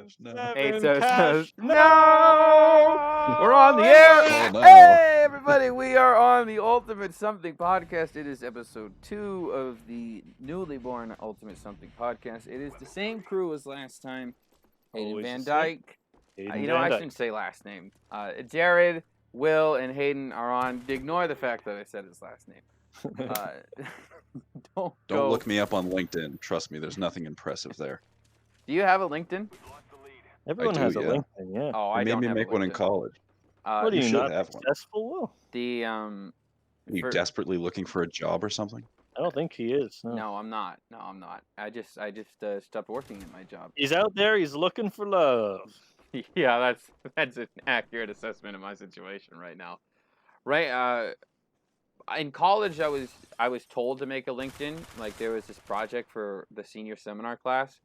cash. No. 877. Cash. No! We're on the air. Oh, no. Hey, everybody. We are on the Ultimate Something podcast. It is episode 2 of the newly born Ultimate Something podcast. It is the same crew as last time. Hayden Always Van the same. Dyke. Hayden I Van Dyke. shouldn't say last name. Jared, Will, and Hayden are on. Ignore the fact that I said his last name. Don't look me up on LinkedIn. Trust me, there's nothing impressive there. Do you have a LinkedIn? Everyone do, has a yeah. LinkedIn, yeah. Oh, They I made don't me have a make one in LinkedIn. college. What are you you, should not have one. successful, Will? The Are you desperately looking for a job or something? I don't think he is. No. No, I'm not. No, I'm not. I just stopped working at my job. He's out there. He's looking for love. Yeah, that's an accurate assessment of my situation right now. Right. In college, I was told to make a LinkedIn. Like there was this project for the senior seminar class.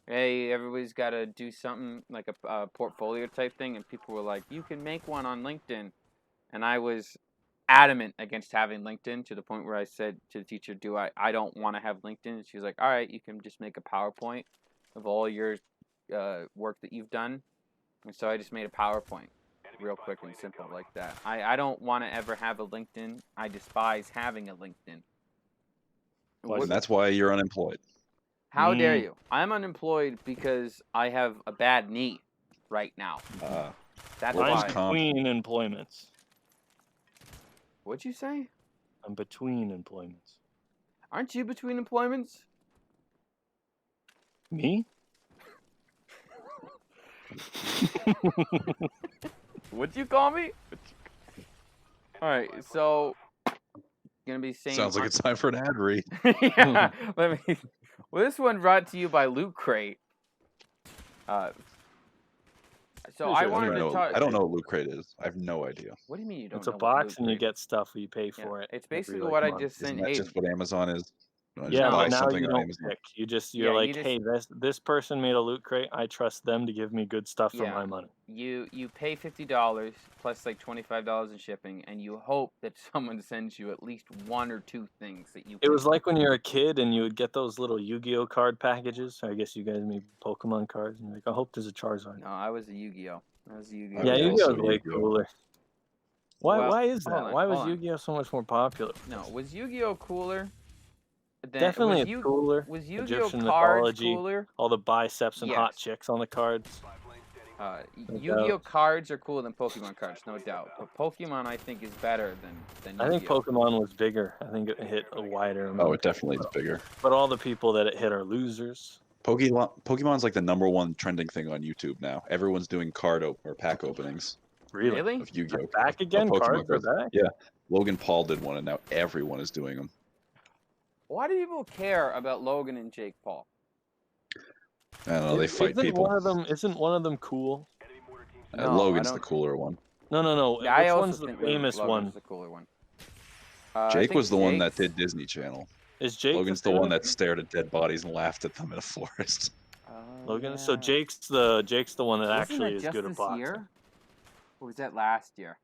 Hey, everybody's got to do something like a portfolio type thing, and people were like, "You can make one on LinkedIn," and I was adamant against having LinkedIn to the point where I said to the teacher, I don't want to have LinkedIn. And she was like, all right, you can just make a PowerPoint of all your work that you've done. And so I just made a PowerPoint real quick and simple like that. I don't want to ever have a LinkedIn. I despise having a LinkedIn. And that's why you're unemployed. How dare you? I'm unemployed because I have a bad knee right now. That's Well, I'm why. between employments. What'd you say? I'm between employments. Aren't you between employments? Me? What'd you call me? All right, so gonna be saying. Sounds like it's time for an ad read. Yeah, let me. Well, this one brought to you by Loot Crate. So I wanted to talk. I don't know what Loot Crate is. I have no idea. What do you mean you don't It's know? a what box Loot and you Crate get stuff you pay for it. It's basically every, what I month. just Isn't sent that Hayden. just what Amazon is? Yeah, buy but now something you on don't Amazon. pick. You're Yeah, like, you hey, this person made a Loot Crate. I trust them to give me good stuff for Yeah. my money. You pay $50 plus like $25 in shipping, and you hope that someone sends you at least one or two things that you. It was like when you were a kid and you would get those little Yu-Gi-Oh card packages. I guess you guys made Pokemon cards, and you're like, I hope there's a Charizard. No, I was a Yu-Gi-Oh. I was a Yu-Gi-Oh. I Yeah, was Yu-Gi-Oh also is way Yu-Gi-Oh. cooler. Why? Well, Why is hold that? on, Why was hold on. Yu-Gi-Oh so much more popular? No, was Yu-Gi-Oh cooler? Definitely it's cooler. Was Yu-Gi-Oh Egyptian cards mythology, cooler? all the biceps and hot Yes. chicks on the cards. Yu-Gi-Oh cards are cooler than Pokemon cards, no doubt. But Pokemon, I think, is better than I think Yu-Gi-Oh. Pokemon was bigger. I think it hit a wider amount. Oh, it definitely is bigger. But all the people that it hit are losers. Pokemon's like the #1 trending thing on YouTube now. Everyone's doing or pack openings Really? of Yu-Gi-Oh. Back again? Pokemon Cards are back? Yeah. Logan Paul did one, and now everyone is doing them. Why do people care about Logan and Jake Paul? I don't know. They fight Isn't people. Isn't one of them cool? No, I Logan's don't- the cooler one. No. Yeah, I Which also one's the think famous Logan's one? the cooler one. Jake was the one that Jake's- did Disney Channel. Is Jake Logan's the one that famous stared at dead bodies and laughed at them in a forest. Logan? yeah. So Jake's the one that Wasn't actually that is just good at this boxing. year? Or was that last year?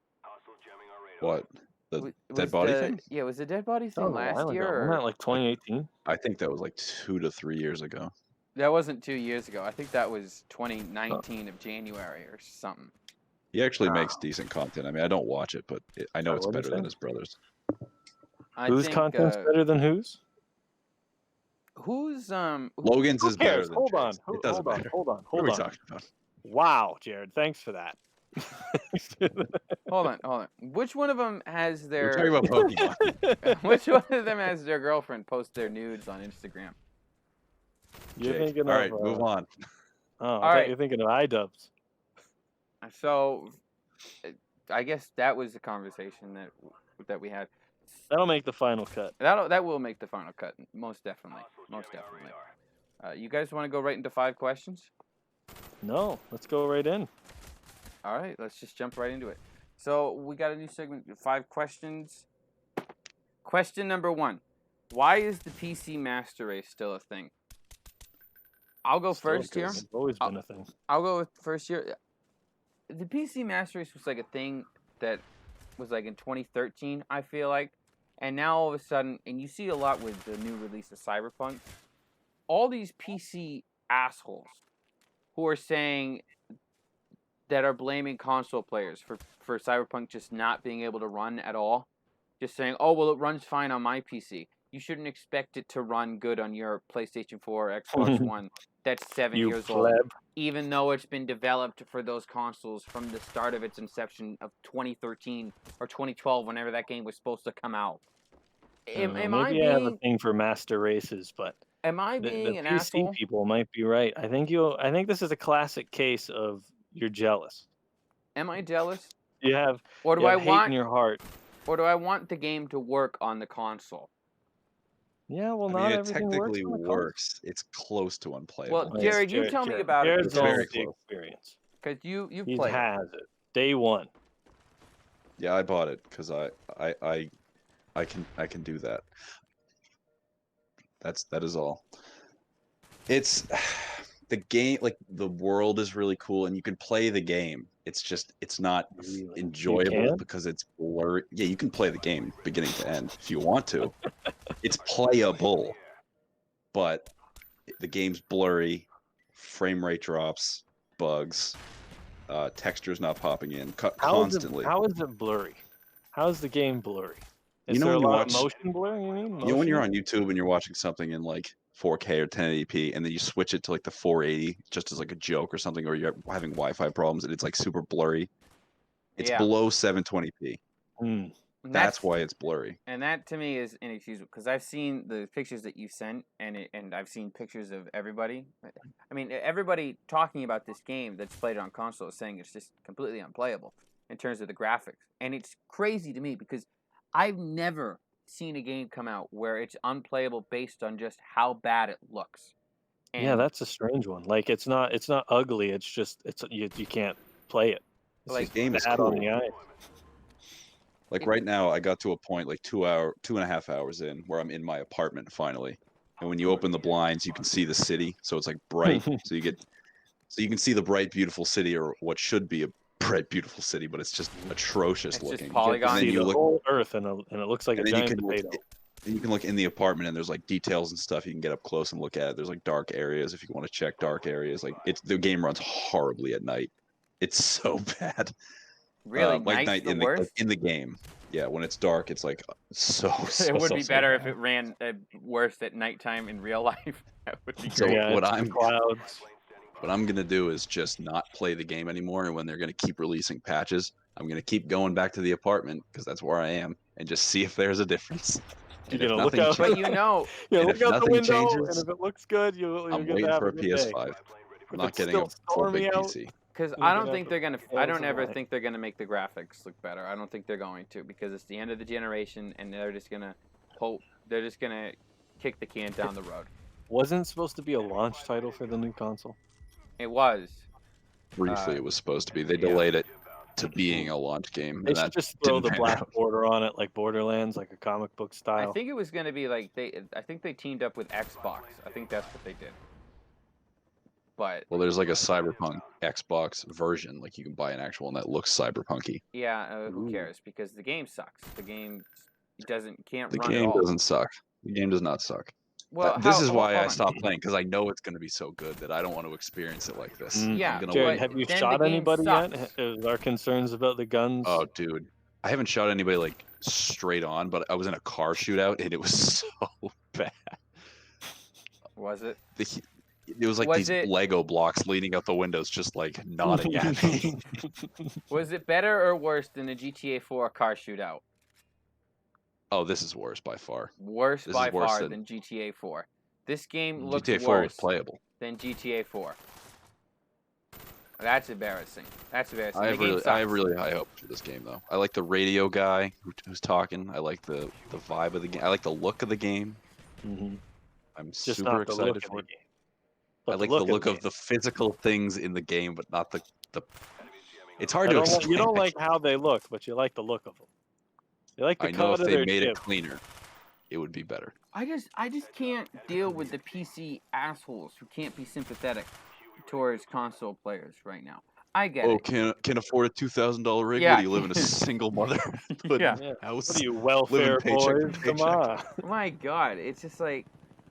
What? The Was dead body the- thing? Yeah, was the dead body That thing was a last while year? ago. Or... Wasn't that like 2018? I think that was like 2 to 3 years ago. That wasn't 2 years ago. I think that was 2019 of January or something. He actually makes decent content. I mean, I don't watch it, but I know it's What is better than it? his brothers. Whose content's better than whose? Who's Logan's Who is better cares? than Hold on. Jake's. It doesn't matter. Hold on. What are we talking about? Wow, Jared. Thanks for that. hold on. Which one of them has We're their talking about Pokemon. Which one of them has their girlfriend post their nudes on Instagram? You're Jake. thinking All right, of move on. Oh, All I thought right. you're thinking of iDubbbz. So I guess that was the conversation that we had. That'll make the final cut. That will make the final cut, most definitely. You guys want to go right into 5 questions? No, let's go right in. All right, let's just jump right into it. So we got a new segment, 5 questions. Question number 1: Why is the PC Master Race still a thing? I'll go first here. It's always been a thing. I'll go with first here. The PC Master Race was like a thing that was like in 2013, I feel like. And now all of a sudden, and you see a lot with the new release of Cyberpunk, all these PC assholes who are saying that are blaming console players for Cyberpunk just not being able to run at all. Just saying, oh, well, it runs fine on my PC. You shouldn't expect it to run good on your PlayStation 4 or Xbox One that's 7 You years old, pleb. even though it's been developed for those consoles from the start of its inception of 2013 or 2012, whenever that game was supposed to come out. Am I Maybe I have a being thing for master races, but am I the being an PC asshole? people might be right. I think this is a classic case of you're jealous. Am I jealous? You have Or do you I have hate in want your heart. or do I want the game to work on the console? Yeah, well, I not mean, it everything works technically on the console. works. It's close to unplayable. Well, Oh, Jared, you tell me about it Jared's It's very owns the close. experience. because you've He played it. has it. Day one. Yeah, I bought it because I can do that. That is all. It's the game, like the world is really cool and you can play the game. It's just it's not Really? You enjoyable can? because it's blurry. Yeah, you can play the game beginning to end if you want to. It's playable, but the game's blurry, frame rate drops, bugs, textures not popping in constantly. How is it blurry? How is the game blurry? Is You know there a when you lot of watch- motion blur? You mean? You know when you're Motion? on YouTube and you're watching something in like 4K or 1080p, and then you switch it to like the 480 just as like a joke or something, or you're having Wi-Fi problems and it's like super blurry. It's Yeah. below 720p. Hmm. And That's why it's blurry. And that to me is inexcusable because I've seen the pictures that you sent, and I've seen pictures of everybody. I mean, everybody talking about this game that's played on console is saying it's just completely unplayable in terms of the graphics, and it's crazy to me because I've never seen a game come out where it's unplayable based on just how bad it looks. And Yeah, that's a strange one. Like it's not ugly. It's just you can't play it. It's Like, just game is bad on cool. the eye. Like right now, I got to a point like 2.5 hours in where I'm in my apartment finally. And when you open the blinds, you can see the city, so it's like bright. so you can see the bright, beautiful city, or what should be a bright, beautiful city, but it's just atrocious It's just looking. polygons. And then See you the look, whole Earth and it looks like a and then you giant can look, potato. and you can look in the apartment, and there's like details and stuff you can get up close and look at. There's like dark areas if you want to check dark areas. Like the game runs horribly at night. It's so bad. really, Like night's night the in worst. in the game. Yeah, when it's dark, it's like so. It would be better if bad. it ran worse at nighttime in real life. That would be So great. Yeah, what it's the I'm clouds. what I'm gonna do is just not play the game anymore. And when they're gonna keep releasing patches, I'm gonna keep going back to the apartment because that's where I am, and just see if there's a difference. You're And if gonna look nothing out. But you know, You and look if out the nothing window, changes, and if it looks good, you'll I'm get to waiting have for a a good day. PS5. If I'm not it's getting a still full big stormy out, PC. because You're I gonna don't have think the they're gonna. I tails don't of ever light. think they're gonna make the graphics look better. I don't think they're going to because it's the end of the generation, and they're just gonna hope. They're just gonna kick the can down the road. Wasn't it supposed to be a launch title for the new console? It was. Briefly, it was supposed to be. They yeah. delayed it to being a launch game, They and should that just throw didn't the pan black out. border on it like Borderlands, like a comic book I style. think it was gonna be like they. I think they teamed up with Xbox. I think that's what they did. But Well, there's like a Cyberpunk Xbox version, like you can buy an actual one that looks cyberpunky. yeah, who Ooh. cares? Because the game sucks. The game can't The run at game all. doesn't suck. The game does not suck. Well, This is why I hold on. stopped playing because I know it's going to be so good that I don't want to experience it like this. Mm. Yeah, I'm gonna Jared, wait. have you then the shot game anybody sucks. yet? Is our concerns about the guns? Oh, dude, I haven't shot anybody like straight on, but I was in a car shootout and it was so bad. Was it? It was like Was these it- Lego blocks leaning out the windows, just like nodding at me. Was it better or worse than the GTA 4 car shootout? Oh, this is worse by far. Worse This by is worse far than- than GTA 4. This game looks GTA 4 was worse playable. than GTA 4. That's embarrassing. That's embarrassing. I The have game really, I have sucks. really high hopes for this game, though. I like the radio guy who's talking. I like the vibe of the game. I like the look of the game. Mhm. I'm Just super not the excited look for of it. the game. I But like the look game. of the physical things in the game, but not the. It's hard I to don't like- explain. you don't like how they look, but you like the look of them. You like the I know cut if of they their made chip. it cleaner, it would be better. I just can't deal with the PC assholes who can't be sympathetic towards console players right now. I get Oh, it. can't afford a $2,000 rig? Yeah. What do you live in a single mother Yeah. Yeah. house? What are you, welfare paycheck to boys? Come paycheck. on. My God, it's just like,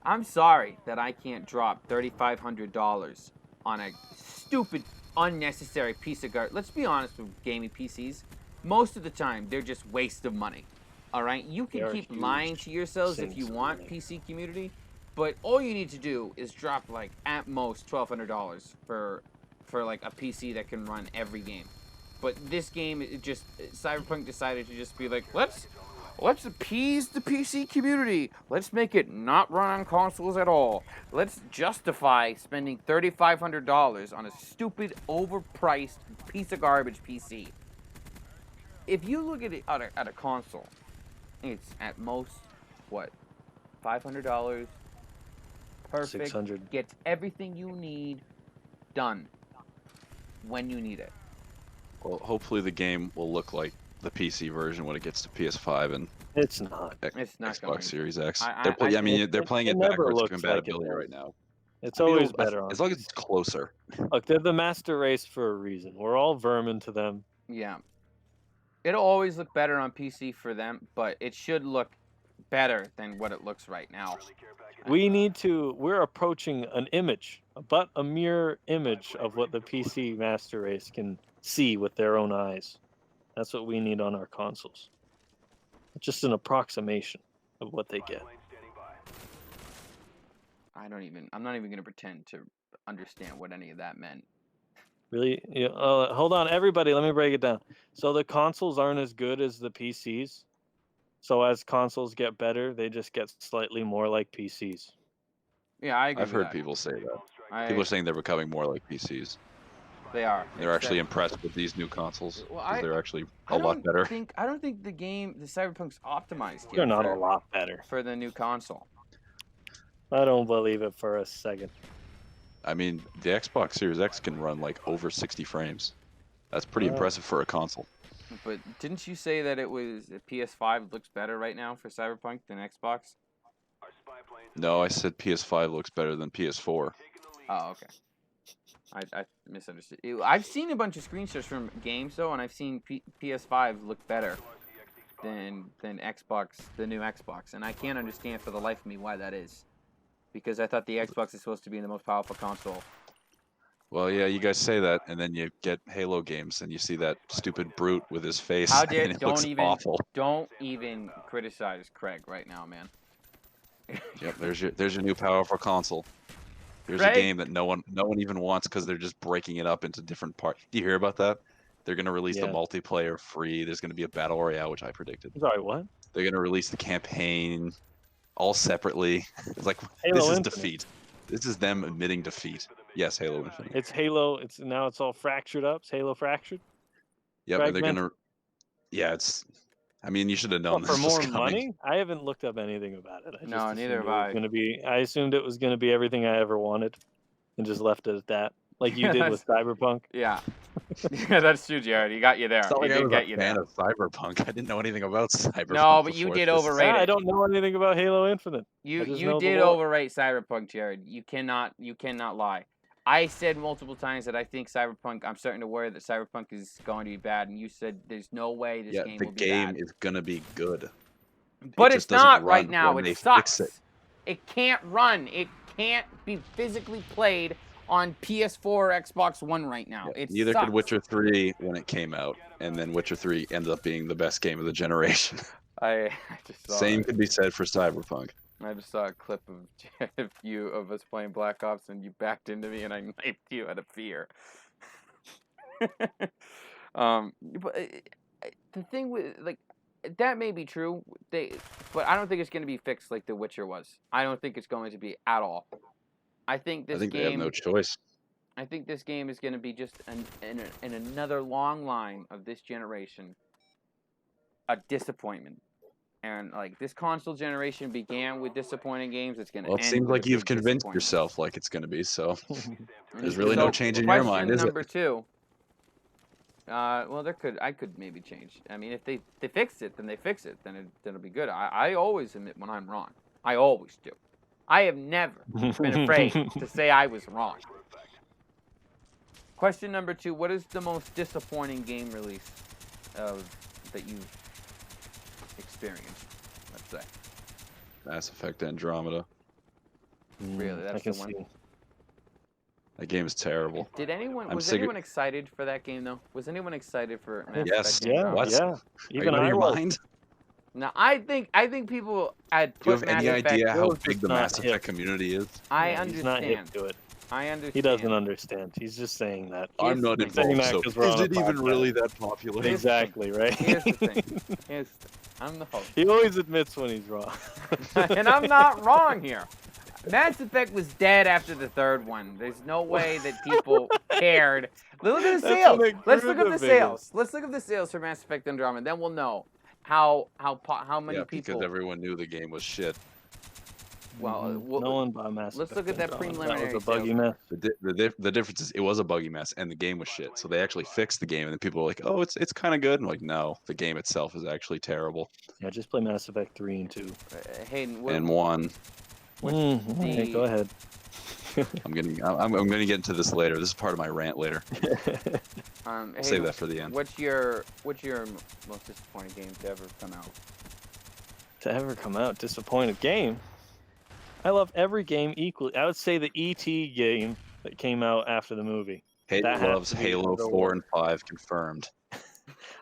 I'm sorry that I can't drop $3,500 on a stupid, unnecessary piece of garbage. Let's be honest with gaming PCs. Most of the time, they're just waste of money. All right, you They can are keep huge lying to yourselves if you sinks of want, money. PC community, but all you need to do is drop like at most $1,200 for like a PC that can run every game. But this game, Cyberpunk decided to just be like, let's appease the PC community. Let's make it not run on consoles at all. Let's justify spending $3,500 on a stupid, overpriced piece of garbage PC. If you look at it at a console, it's at most what, $500. Perfect. 600. Gets everything you need done when you need it. Well, hopefully the game will look like the PC version when it gets to PS5 and It's not. It's not Xbox going. Series X. I I mean, they're playing it it never backwards looks like it compatibility does. right now. It's I mean, always better on as long as PC. it's closer. Look, they're the master race for a reason. We're all vermin to them. Yeah. It'll always look better on PC for them, but it should look better than what it looks right now. We're approaching an image, but a mere image of what the PC master race can see with their own eyes. That's what we need on our consoles. It's just an approximation of what they get. I'm not even going to pretend to understand what any of that meant. Really? Yeah, hold on, everybody. Let me break it down. So the consoles aren't as good as the PCs. So as consoles get better, they just get slightly more like PCs. Yeah, I agree I've with heard that. people say that. I- People are saying they're becoming more like PCs. They are. They're actually impressed with these new consoles Well, because they're actually a I lot don't better. I don't think the Cyberpunk's optimized yet They're not a lot better. for the new console. I don't believe it for a second. I mean, the Xbox Series X can run like over 60 frames. That's pretty Wow. impressive for a console. But didn't you say that it was PS5 looks better right now for Cyberpunk than Xbox? No, I said PS5 looks better than PS4. Oh, okay. I misunderstood. I've seen a bunch of screenshots from games though, and I've seen PS5 look better than Xbox, the new Xbox, and I can't understand for the life of me why that is, because I thought the Xbox is supposed to be the most powerful console. Well, yeah, you guys say that, and then you get Halo games, and you see that stupid brute with his face, How dare and it looks awful. don't even criticize Craig right now, man. Yep, there's your new powerful console. There's Craig? a game that no one even wants because they're just breaking it up into different parts. Do you hear about that? They're gonna release the Yeah. multiplayer free. There's gonna be a battle royale, which I predicted. Sorry, what? They're gonna release the campaign all separately. It's like Halo this is Infinite. defeat. This is them admitting defeat. Yes, Halo Infinite. It's Halo. It's all fractured up. It's Halo fractured. Yep, and they're fragmented. gonna. Yeah, it's. I mean, you should have known What, for this was more coming. money? I haven't looked up anything about it. I just No, assumed neither it have was I. Gonna be. I assumed it was going to be everything I ever wanted, and just left it at that, like you did with Cyberpunk. Yeah. Yeah, that's true, Jared. He got you there. It's not He like I did was get a you fan there. of Cyberpunk. I didn't know anything about Cyberpunk. No, but you before did this. overrate Yeah, it. I don't know anything about Halo Infinite. You just know the did lore. overrate Cyberpunk, Jared. You cannot lie. I said multiple times that I think Cyberpunk. I'm starting to worry that Cyberpunk is going to be bad, and you said there's no way this game the will be game bad. is gonna be good. But just it's doesn't not right run now. when It they sucks. fix it. It can't run. It can't be physically played on PS4 or Xbox One right now. Yeah, It neither sucks. could Witcher 3 when it came out, and then Witcher 3 ended up being the best game of the generation. I just saw Same it. could be said for Cyberpunk. I just saw a clip of us playing Black Ops, and you backed into me, and I knifed you out of fear. But the thing with that may be true. But I don't think it's going to be fixed like The Witcher was. I don't think it's going to be at all. I think I think they have no choice. I think this game is going to be just in another long line of this generation. A disappointment. And this console generation began with disappointing games. It's going to Well, it end seems with like a you've big convinced disappointment. yourself like it's going to be, so there's So, really no change in your mind, is question it? number 2. Well, I could maybe change. I mean, if they fix it, then they fix it. Then it'll be good. I always admit when I'm wrong. I always do. I have never been afraid to say I was wrong. Question number 2: what is the most disappointing game release that you've experienced? Let's say. Mass Effect Andromeda. Really, that's I can the one? see. That game is terrible. Did anyone I'm was sick of- anyone excited for that game though? Was anyone excited for Mass Yes. Effect Yeah, Andromeda? What? yeah. Are you Even out of I your was. mind? No, I think people had Do you put have any Mass Effect. idea how Will's big just the not Mass hip. Effect community is? I Yeah, he's not hip understand. to it. I understand. He doesn't understand. He's just saying that. Here's I'm the not thing. Saying involved, that so 'cause we're on is a it even podcast. really that popular? Here's the thing. Exactly, right? Here's the thing. Here's the thing. I'm the host. He always admits when he's wrong. And I'm not wrong here. Mass Effect was dead after the third one. There's no way that people cared. Look at the That's sales. when it Let's grew look at the the biggest. sales. Let's look at the sales for Mass Effect Andromeda. Then we'll know how many Yeah, people. because everyone knew the game was shit. Well, Mhm. No one bought Mass let's Effect look at that Andromeda. preliminary That was a buggy sales. mess. The difference is it was a buggy mess and the game was shit. So they actually fixed the game, and then people were like, "Oh, it's kind of good." And like, no, the game itself is actually terrible. Yeah, just play Mass Effect 3 and 2. Hayden, And one, Okay, go ahead. I'm gonna get into this later. This is part of my rant later. I'll save Hayden, that for the end. What's your most disappointing game to ever come out? To ever come out, disappointed game. I love every game equally. I would say the ET game that came out after the movie. Hayden That has loves to be Halo number 4 one. and 5 confirmed.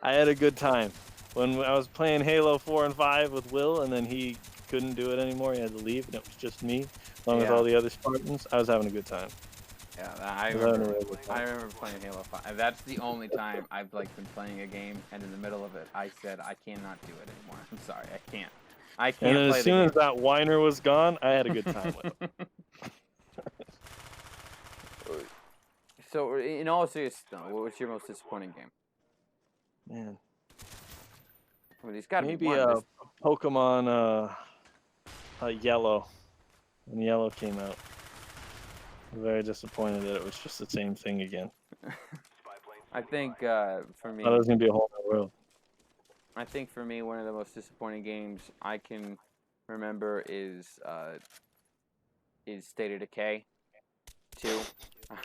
I had a good time when I was playing Halo 4 and 5 with Will, and then he couldn't do it anymore. He had to leave, and it was just me, along with Yeah. all the other Spartans. I was having a good time. Yeah, I was having a remember. really good I time. remember playing Halo 5. That's the only time I've been playing a game, and in the middle of it, I said I cannot do it anymore. I'm sorry, I can't. I can't And then play as soon the as that whiner was gone, I had a good time with him. game. So, in all seriousness, though, what's your most disappointing game? Man, I mean, there's got to be maybe one. There's- Pokemon Yellow. When Yellow came out, I'm very disappointed that it was just the same thing again. I think for me, Thought it was gonna be a whole new world. I think for me, one of the most disappointing games I can remember is State of Decay 2.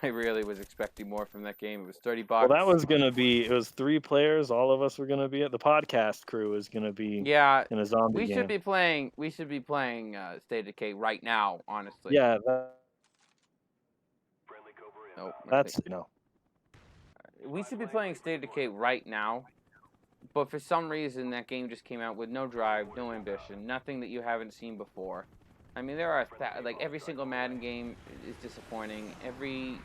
I really was expecting more from that game. It was $30. Well, that was gonna be. It was 3 players. All of us were gonna be at the podcast crew. Was gonna be Yeah, in a zombie we game. should be playing. We should be playing State of Decay right now. Honestly. Yeah, Nope, that's we should be playing State of Decay right now. But for some reason, that game just came out with no drive, no ambition, nothing that you haven't seen before. I mean, there are like every single Madden game is disappointing. Every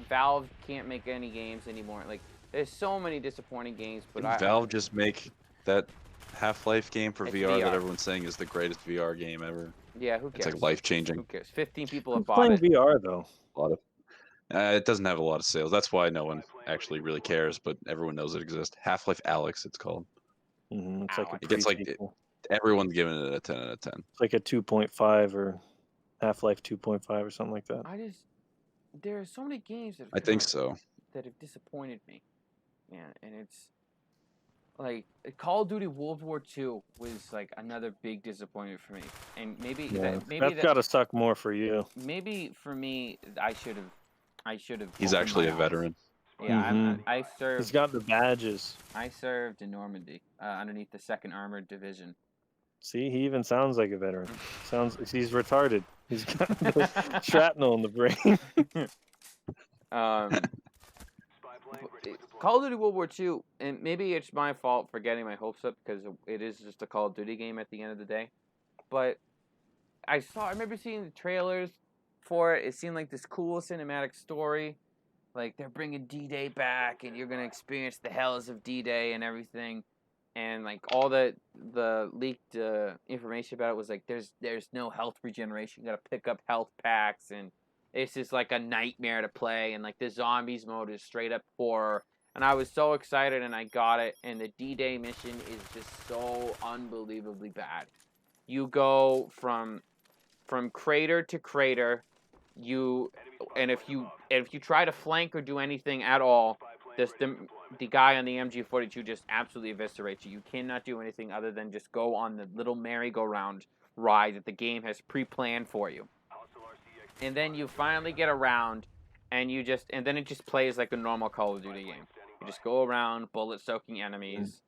Valve can't make any games anymore. Like, there's so many disappointing games. But Didn't Valve just make that Half-Life game for It's VR, that VR. everyone's saying is the greatest VR game ever? yeah, who cares? It's like life-changing. Who cares? 15 people I'm have bought playing it. VR though. A lot of it doesn't have a lot of sales. That's why no one actually really cares, but everyone knows it exists. Half-Life Alyx, it's called. It's like a It gets like pre-sequel. everyone's giving it a 10 out of 10. It's like a 2.5 or Half-Life 2.5 or something like that. There are so many games that have I think come out so. that have disappointed me. Yeah, and it's like Call of Duty World War II was like another big disappointment for me. And maybe Yeah, maybe that's got to suck more for you. maybe for me I should have He's opened actually my a eyes. veteran. Yeah, I He's served got the badges. I served in Normandy underneath the 2nd Armored Division. See, he even sounds like a veteran. He's retarded. He's got the shrapnel in the brain. Call of Duty World War II, and maybe it's my fault for getting my hopes up because it is just a Call of Duty game at the end of the day. But I remember seeing the trailers for it. It seemed like this cool cinematic story. Like, they're bringing D-Day back, and you're going to experience the hells of D-Day and everything. And, like, all the leaked information about it was like, there's no health regeneration. You got to pick up health packs, and it's just, like, a nightmare to play. And, like, the zombies mode is straight up horror. And I was so excited, and I got it. And the D-Day mission is just so unbelievably bad. You go from crater to crater. And if you try to flank or do anything at all, the guy on the MG42 just absolutely eviscerates you. You cannot do anything other than just go on the little merry-go-round ride that the game has pre-planned for you. And then you finally get around, and then it just plays like a normal Call of Duty game. You just go around bullet-soaking enemies.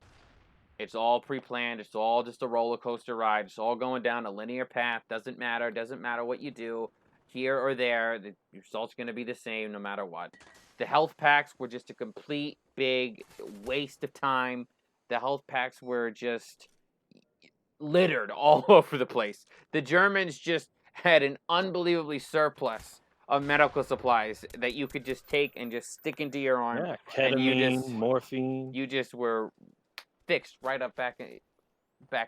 It's all pre-planned. It's all just a roller coaster ride. It's all going down a linear path. Doesn't matter what you do. here or there. The result's going to be the same no matter what. The health packs were just a complete big waste of time. The health packs were just littered all over the place. The Germans just had an unbelievably surplus of medical supplies that you could just take and just stick into your arm. Yeah, and ketamine, morphine. You just were fixed right up back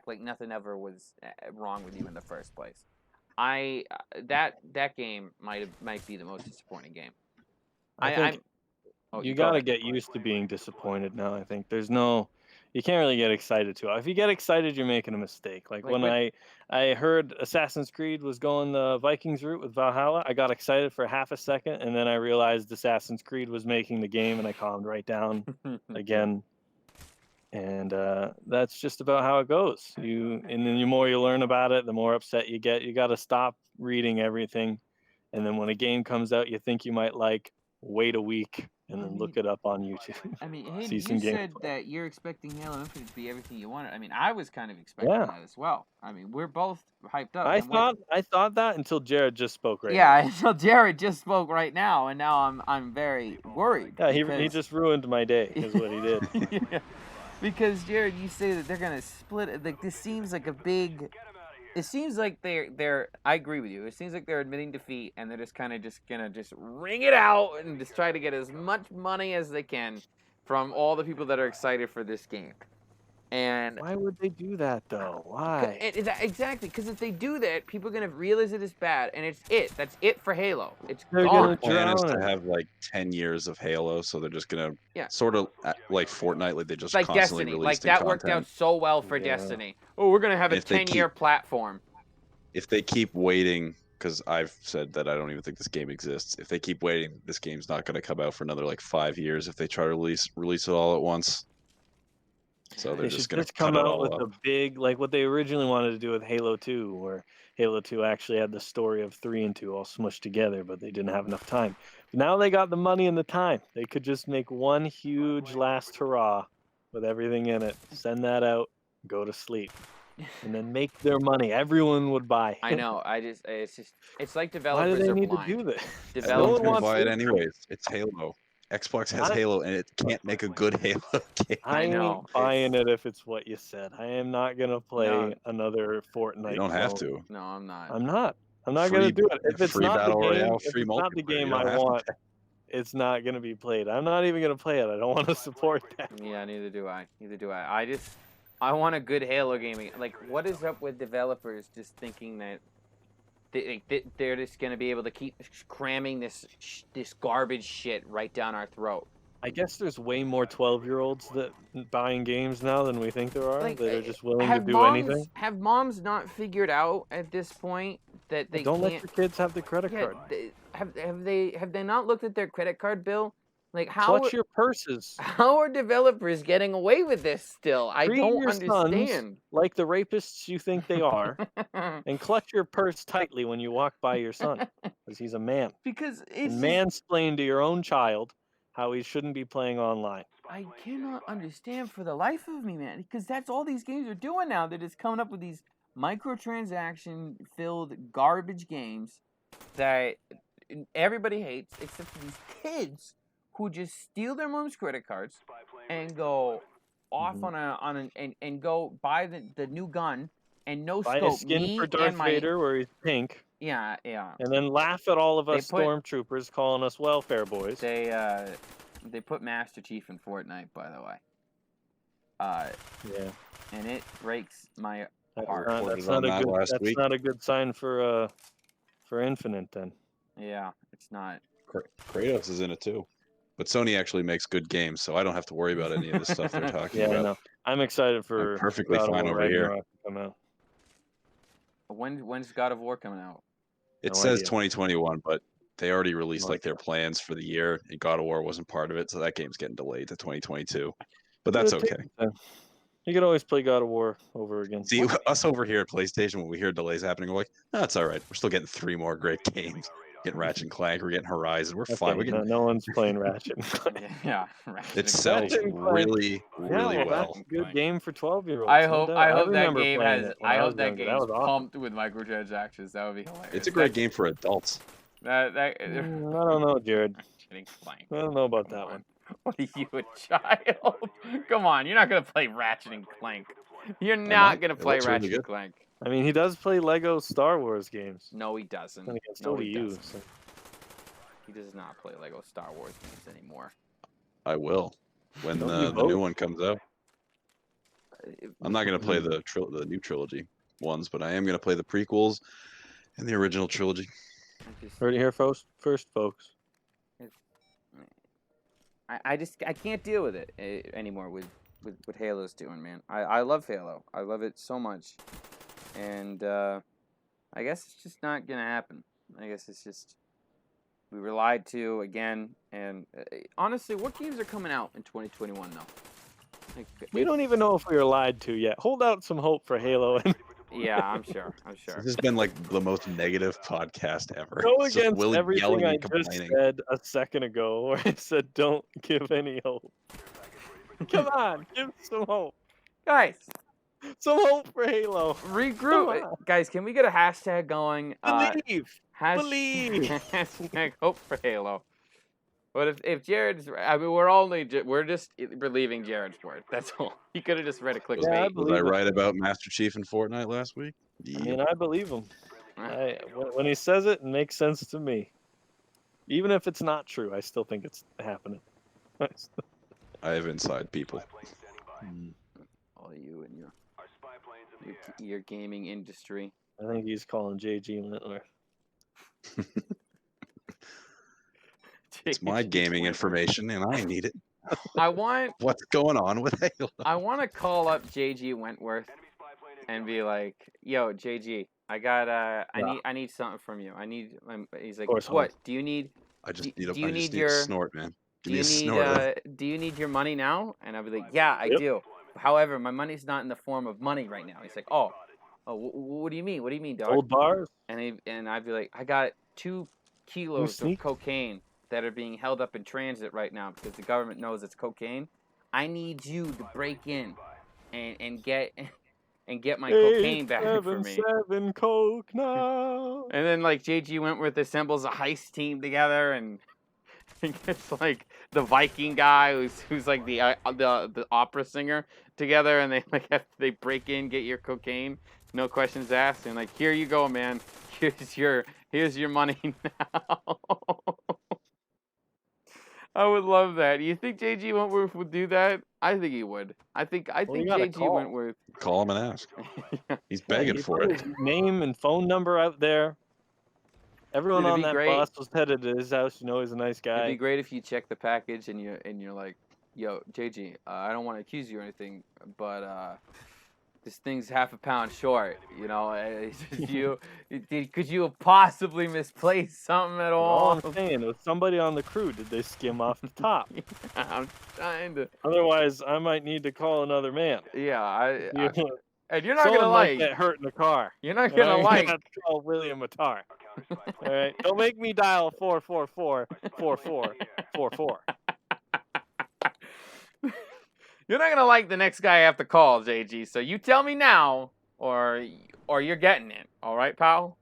like nothing ever was wrong with you in the first place. That game might be the most disappointing game. I think you gotta get used to being disappointed now. I think you can't really get excited too. If you get excited, you're making a mistake. Like when I heard Assassin's Creed was going the Vikings route with Valhalla, I got excited for half a second, and then I realized Assassin's Creed was making the game, and I calmed right down again. And that's just about how it goes. And then the more you learn about it, the more upset you get. You got to stop reading everything, and then when a game comes out, you think you might wait a week and then look it up on YouTube. I mean, hey, you said that you're expecting Halo Infinite to be everything you wanted. I mean, I was kind of expecting that as well. I mean, we're both hyped up. I thought that until Jared just spoke right now. Yeah, until Jared just spoke right now, and now I'm very worried. Yeah, he just ruined my day, is what he did. Yeah. Because Jared, you say that they're gonna split it. Like this seems like a big. It seems like they're. I agree with you. It seems like they're admitting defeat, and they're just kind of gonna wring it out and just try to get as much money as they can from all the people that are excited for this game. And why would they do that though? Why? Exactly, because if they do that, people are gonna realize it is bad, and that's it for Halo. They're gone. Their plan is to have like 10 years of Halo, so they're just gonna sort of like Fortnite, like they just like constantly Destiny, releasing like that content. worked out so well for Destiny. Oh, we're gonna have a 10-year platform. If they keep waiting, because I've said that I don't even think this game exists. If they keep waiting, this game's not gonna come out for another like 5 years if they try to release it all at once. So they're just going to come out with a big, like what they originally wanted to do with Halo 2, where Halo 2 actually had the story of 3 and 2 all smushed together, but they didn't have enough time. But now they got the money and the time. They could just make one huge last hurrah with everything in it, send that out, go to sleep, and then make their money. Everyone would buy. I know. It's like developers Why do they are need blind. to do this? Developers no one buy it anyways. It's Halo. Xbox has Halo, and it can't make a good Halo game. I know. Buying it if it's what you said. I am not gonna play another Fortnite. You don't have to. No, I'm not. I'm not gonna do it. If it's not battle the game, royale, if it's not the game I want, it's not gonna be played. I'm not even gonna play it. I don't want to support that. Yeah, neither do I. I want a good Halo game. Like, what is up with developers just thinking that they're just gonna be able to keep cramming this garbage shit right down our throat? I guess there's way more 12-year-olds that buying games now than we think there are. That are just willing to do anything. Have moms not figured out at this point that they don't let your kids have the credit card? Have they not looked at their credit card bill? Like clutch your purses. How are developers getting away with this still? I don't understand. Like the rapists you think they are, and clutch your purse tightly when you walk by your son, because he's a man. Because it's mansplain to your own child how he shouldn't be playing online. I cannot understand for the life of me, man. Because that's all these games are doing now. They're just coming up with these microtransaction-filled garbage games that everybody hates, except for these kids who just steal their mom's credit cards and go off and go buy the new gun and buy a skin for Darth Vader where he's pink. Yeah. And then laugh at all of us stormtroopers calling us welfare boys. They put Master Chief in Fortnite, by the way. Yeah. And it breaks my heart. That's not a good sign for Infinite then. Yeah, it's not. Kratos is in it too. But Sony actually makes good games, so I don't have to worry about any of the stuff they're talking about. No. I'm excited for I'm perfectly fine over here. To come out. When's God of War coming out? It says 2021, but they already released like their plans for the year, and God of War wasn't part of it, so that game's getting delayed to 2022. But that's okay. You could always play God of War over again. See, us over here at PlayStation, when we hear delays happening, we're like, "No, it's all right. We're still getting 3 more great games." getting Ratchet and Clank. We're getting Horizon. We're fine. Okay, We're getting. no one's playing Ratchet. Yeah, Ratchet It and sells Ratchet and Clank. really, Yeah, really well, well. that's a good game for 12-year-olds. I no hope doubt. I hope that remember game playing has. it when I was hope that younger. That game's was awesome. pumped with microtransactions. That would be hilarious. It's a great game for adults. I don't know, Jared. Ratchet and Clank. I don't know about Come that on. one. What are you, a child? Come on, you're not gonna play Ratchet and Clank. You're might. not gonna It play looks really Ratchet and good. Clank. I mean, he does play Lego Star Wars games. No, he doesn't. And again, so No, do he you. doesn't. So. He does not play Lego Star Wars games anymore. I will when Don't you the vote? new one comes out. I'm not gonna play the new trilogy ones, but I am gonna play the prequels and the original trilogy. Heard it here first, folks. I can't deal with it anymore with what Halo's doing, man. I love Halo. I love it so much, and I guess it's just not gonna happen. I guess it's just we were lied to again. And honestly, what games are coming out in 2021 though? Like, We don't even know if we were lied to yet. Hold out some hope for Halo. And Yeah, I'm sure. I'm sure. This has been like the most negative podcast ever. go It's just against Willie everything yelling I and just complaining. said a second ago, where I said don't give any hope. Come on, give some hope. Guys, Some hope for Halo. regroup. Come on. Guys, can we get a hashtag going? Believe. Hash- Believe. hashtag hope for Halo. But if Jared's, I mean, we're just relieving Jared's word. That's all. He could have just read a Yeah, clickbait. I Was believe I it. right about Master Chief and Fortnite last week? I mean, I believe him. When he says it, it makes sense to me. Even if it's not true, I still think it's happening. I have inside people. All you and your gaming industry. I think he's calling JG Wentworth. It's my gaming information, and I need it. I want What's going on with Halo? I want to call up JG Wentworth and be like, "Yo, JG, I got I need something from you. He's like, course, "What? Do you need I just do need you I just need need your- a snort, man. do Give me you a need snort. do you need your money now?" And I'll be like, "Yeah, I Yep. do. However, my money's not in the form of money right now." He's like, "Oh, what do you mean? What do you mean, dog?" Old bars? And I'd be like, "I got 2 kilos of sneak? cocaine that are being held up in transit right now because the government knows it's cocaine. I need you to break in and get my cocaine back for me." 877 Coke now. And then like JG Wentworth assembles a heist team together and gets like the Viking guy who's like the opera singer together, and they break in, get your cocaine, no questions asked, and like, "Here you go, man. Here's your money now." I would love that. You think JG Wentworth would do that? I think he would. I think you gotta JG call. Wentworth. Call him and ask. He's Yeah, begging he for put it. his name and phone number out there. Everyone It'd on be that great. bus was headed to his house. You know, he's a nice It'd guy. be great if you check the package and you're like, "Yo, JG, I don't want to accuse you or anything, but this thing's half a pound short. You know, could you have possibly misplaced something at All all?" I'm saying was somebody on the crew. Did they skim off the top? I'm trying to. Otherwise, I might need to call another man. Yeah, You know, and you're not someone gonna might like. get hurt in the car. You're not And gonna I'm like. have to call William Attar. All right, don't make me dial 444-4444. You're not gonna like the next guy I have to call, JG. So you tell me now, or you're getting it. All right, pal.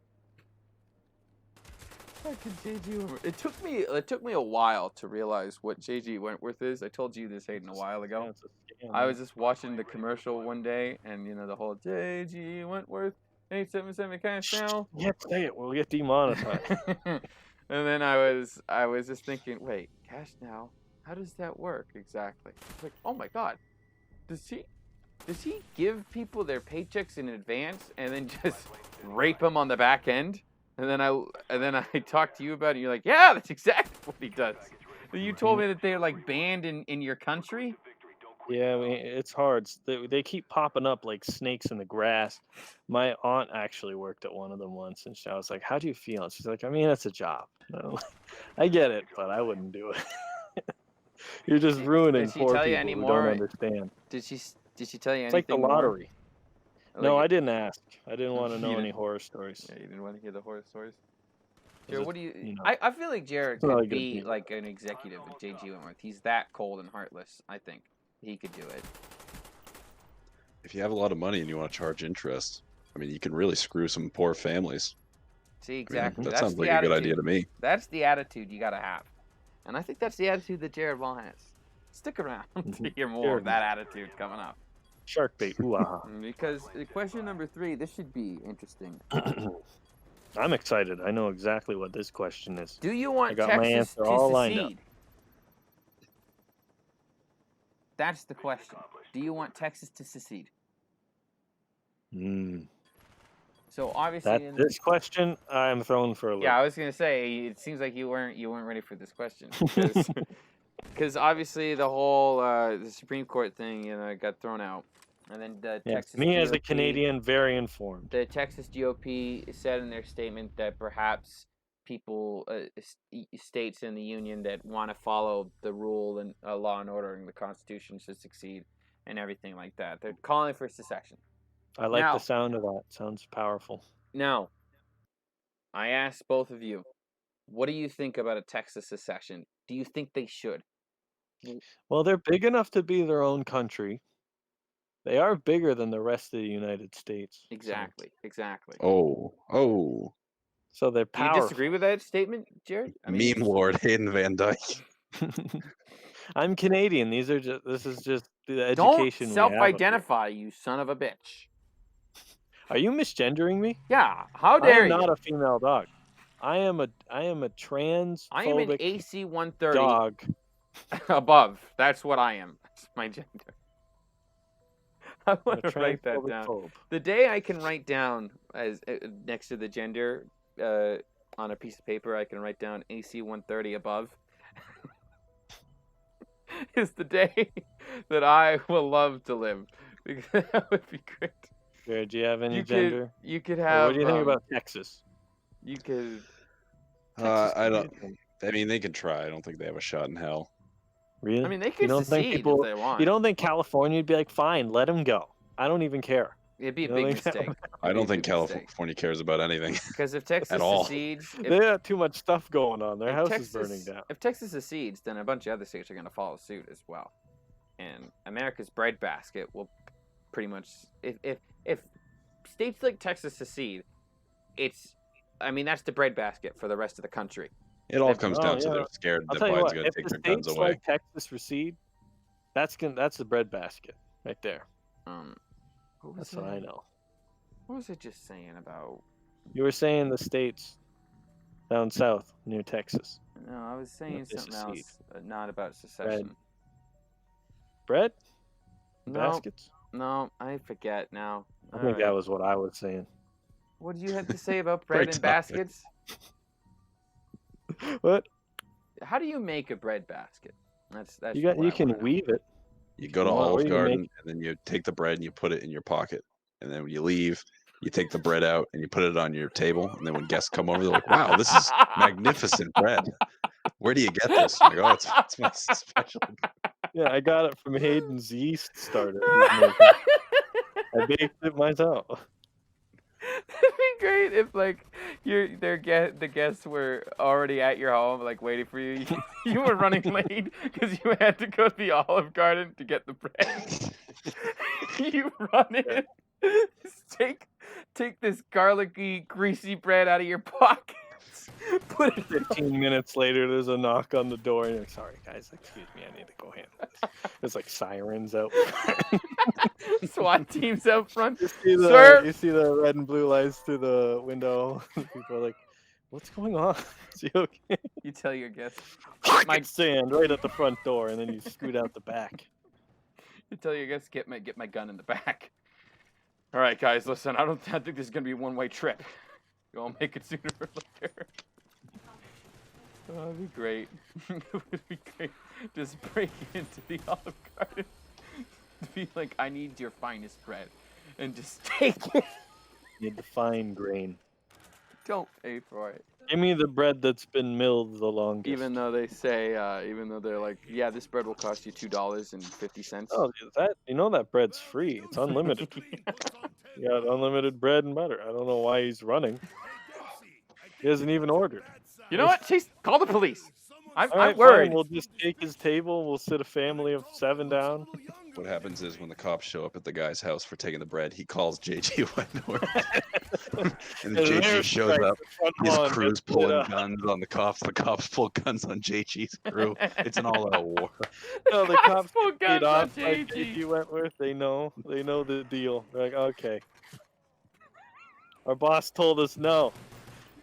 It took me a while to realize what JG Wentworth is. I told you this, Hayden, a while ago. Yeah, it's a scam, I man. was just watching the commercial one day, and the whole JG Wentworth 877 cash now. Yeah, say it. We'll get demonetized. And then I was just thinking, wait, cash now? How does that work exactly? It's like, oh my god, does he give people their paychecks in advance and then just rape them on the back end? And then I talked to you about it. And you're like, yeah, that's exactly what he does. You told me that they're like banned in your country. Yeah, I mean, it's hard. They keep popping up like snakes in the grass. My aunt actually worked at one of them once, and I was like, "How do you feel?" And she's like, "I mean, it's a job. I get it, but I wouldn't do it. You're just ruining Did she poor tell you people any who more? don't understand. Did she tell you It's anything like the more? lottery." No, Like- I didn't ask. I didn't want to You know any didn't- horror stories. Yeah, you didn't want to hear the horror stories. Jared, what do you? You know, I feel like Jared it's not could a good be deal. like an executive at JG Wentworth. He's that cold and heartless. I think he could do it. If you have a lot of money and you want to charge interest, I mean, you can really screw some poor families. See, I mean, exactly. that That's sounds the like a good idea attitude. to me. That's the attitude you gotta have, and I think that's the attitude that Jared Wall has. Stick around to hear more of Jared. that attitude coming up. Shark bait. Ooh, ah. Because question number 3, this should be interesting. I'm excited. I know exactly what this question is. Do you want got my Texas answer to all lined up. secede? That's the question. Do you want Texas to secede? Mm. So obviously, This question, I'm thrown for a loop. yeah, I was gonna say it seems like you weren't ready for this question because obviously the whole the Supreme Court thing got thrown out, and then the Yes, Texas me as a GOP Canadian, very informed. The Texas GOP said in their statement that perhaps people, states in the union that want to follow the rule and law and order and the Constitution should succeed and everything like that. They're calling for secession. I like Now- the sound of that. Sounds powerful. Now, I asked both of you, what do you think about a Texas secession? Do you think they should? Well, they're big enough to be their own country. They are bigger than the rest of the United States. so- Exactly. Oh, So they're Do you powerful. disagree with that statement, Jared? meme lord Hayden Van Dyke. I'm Canadian. This is just the Don't education we have up here. self-identify, you son of a bitch. Are you misgendering me? Yeah, how I dare am you? not a female dog. I am a transphobic I am an AC 130 dog. above. That's what I am. That's my gender. I I'm a want to write that transphobic down. phobe. The day I can write down as next to the gender on a piece of paper, I can write down AC 130 above. Is the day that I will love to live, because that would be great. Jared, do you have any You gender? could Or have. what do you think about Texas? You could. Texas I could be don't. a thing. I mean, they can try. I don't think they have a shot in hell. Really? I mean, they You could don't think secede people? if they want. You don't think California would be like, fine, let him go. I don't even care. It'd be a you don't big think that- mistake. I don't think California cares about anything. Because if Texas all. secedes, They got too much stuff going on. Their house is burning Texas, down. if Texas secedes, then a bunch of other states are going to follow suit as well. And America's breadbasket will pretty much, if states like Texas secede, that's the breadbasket for the rest of the country. It all Oh, comes down to yeah. they're scared I'll that tell you Biden's what. going to If take the their guns states away. like Texas recede, that's the breadbasket right there. What was That's what I it? know. What was it just saying about? You were saying the states down south near Texas. No, I was saying they something secede. else, not about secession. Bread? No, Baskets? no, I forget now. I think that was what I was saying. What did you have to say about bread Great and topic. baskets? What? How do you make a bread basket? That's You what I can wanna know. weave it. You go to Well, or Olive you can Garden make- and then you take the bread and you put it in your pocket. And then when you leave, you take the bread out and you put it on your table. And then when guests come over, they're like, wow, this is magnificent bread. Where do you get this? I'm like, oh, it's my special. Yeah, I got it from Hayden's yeast starter. he's making. I baked it myself. It'd be great if the guests were already at your home, like waiting for you. You were running late because you had to go to the Olive Garden to get the bread. You run in, take this garlicky, greasy bread out of your pockets, put it. 15 minutes later, there's a knock on the door, and you're like, sorry, guys, excuse me, I need to go handle this. There's like sirens out. SWAT teams out front. You see the red and blue lights through the window. People are like, what's going on? Is he okay? You tell your guests. My sand right at the front door, and then you scoot out the back. You tell your guests get my gun in the back. All right, guys, listen. I think this is gonna be a one-way trip. You all make it sooner or later. Oh, that'd be great. It would be great. Just break into the Olive Garden. To be like, I need your finest bread, and just take it. Need the fine grain. Don't pay for it. Give me the bread that's been milled the longest. Even though they say, even though they're like, yeah, this bread will cost you $2.50. Oh, that bread's free. It's unlimited. You got unlimited bread and butter. I don't know why he's running. He hasn't even ordered. You know what? Chase, call the police. I'm All right, worried. fine. We'll just take his table. We'll sit a family of 7 down. What happens is when the cops show up at the guy's house for taking the bread, he calls JG Wentworth. And then And JG there's shows strike, up. the front His lawn crew's gets lit pulling up. guns on the cops. The cops pull guns on JG's crew. It's an all-out war. No, the cops pull get paid guns on off by JG. JG Wentworth. They know the deal. They're like, okay. Our boss told us no.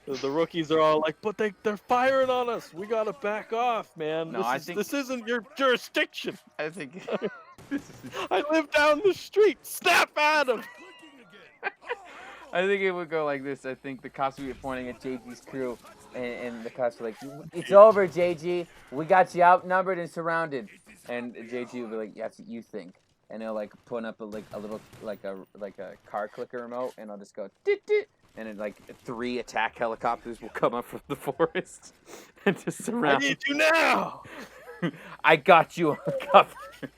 The rookies are all like, but they're firing on us. We gotta back off, man. No, I think- this isn't your jurisdiction. I think I live down the street. Snap at him. I think it would go like this. I think the cops would be pointing at JG's crew, and the cops are like, "It's over, JG. We got you outnumbered and surrounded." And JG would be like, "That's what you think." And they'll like put up a little car clicker remote, and I'll just go dit dit, and then like 3 attack helicopters will come up from the forest and just I surround. need you now. I got you covered.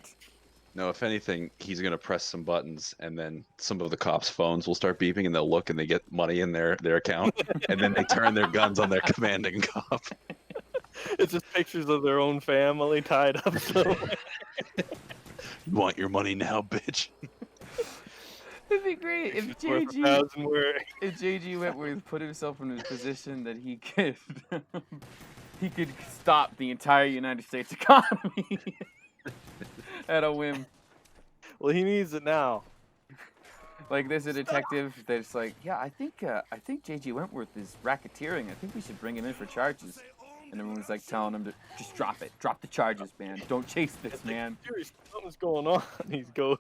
No, if anything, he's gonna press some buttons, and then some of the cops' phones will start beeping, and they'll look, and they get money in their account, and then they turn their guns on their commanding cop. It's just pictures of their own family tied up somewhere. You want your money now, bitch? It'd be great if It's worth JG 1,000 words. if JG Wentworth put himself in a position that he could he could stop the entire United States economy at a whim. Well, he needs it now. Like there's a detective that's like, yeah, I think JG Wentworth is racketeering. I think we should bring him in for charges. And everyone's like telling him to just drop it, drop the charges, man. Don't chase this, man. Seriously, something's going on. He goes.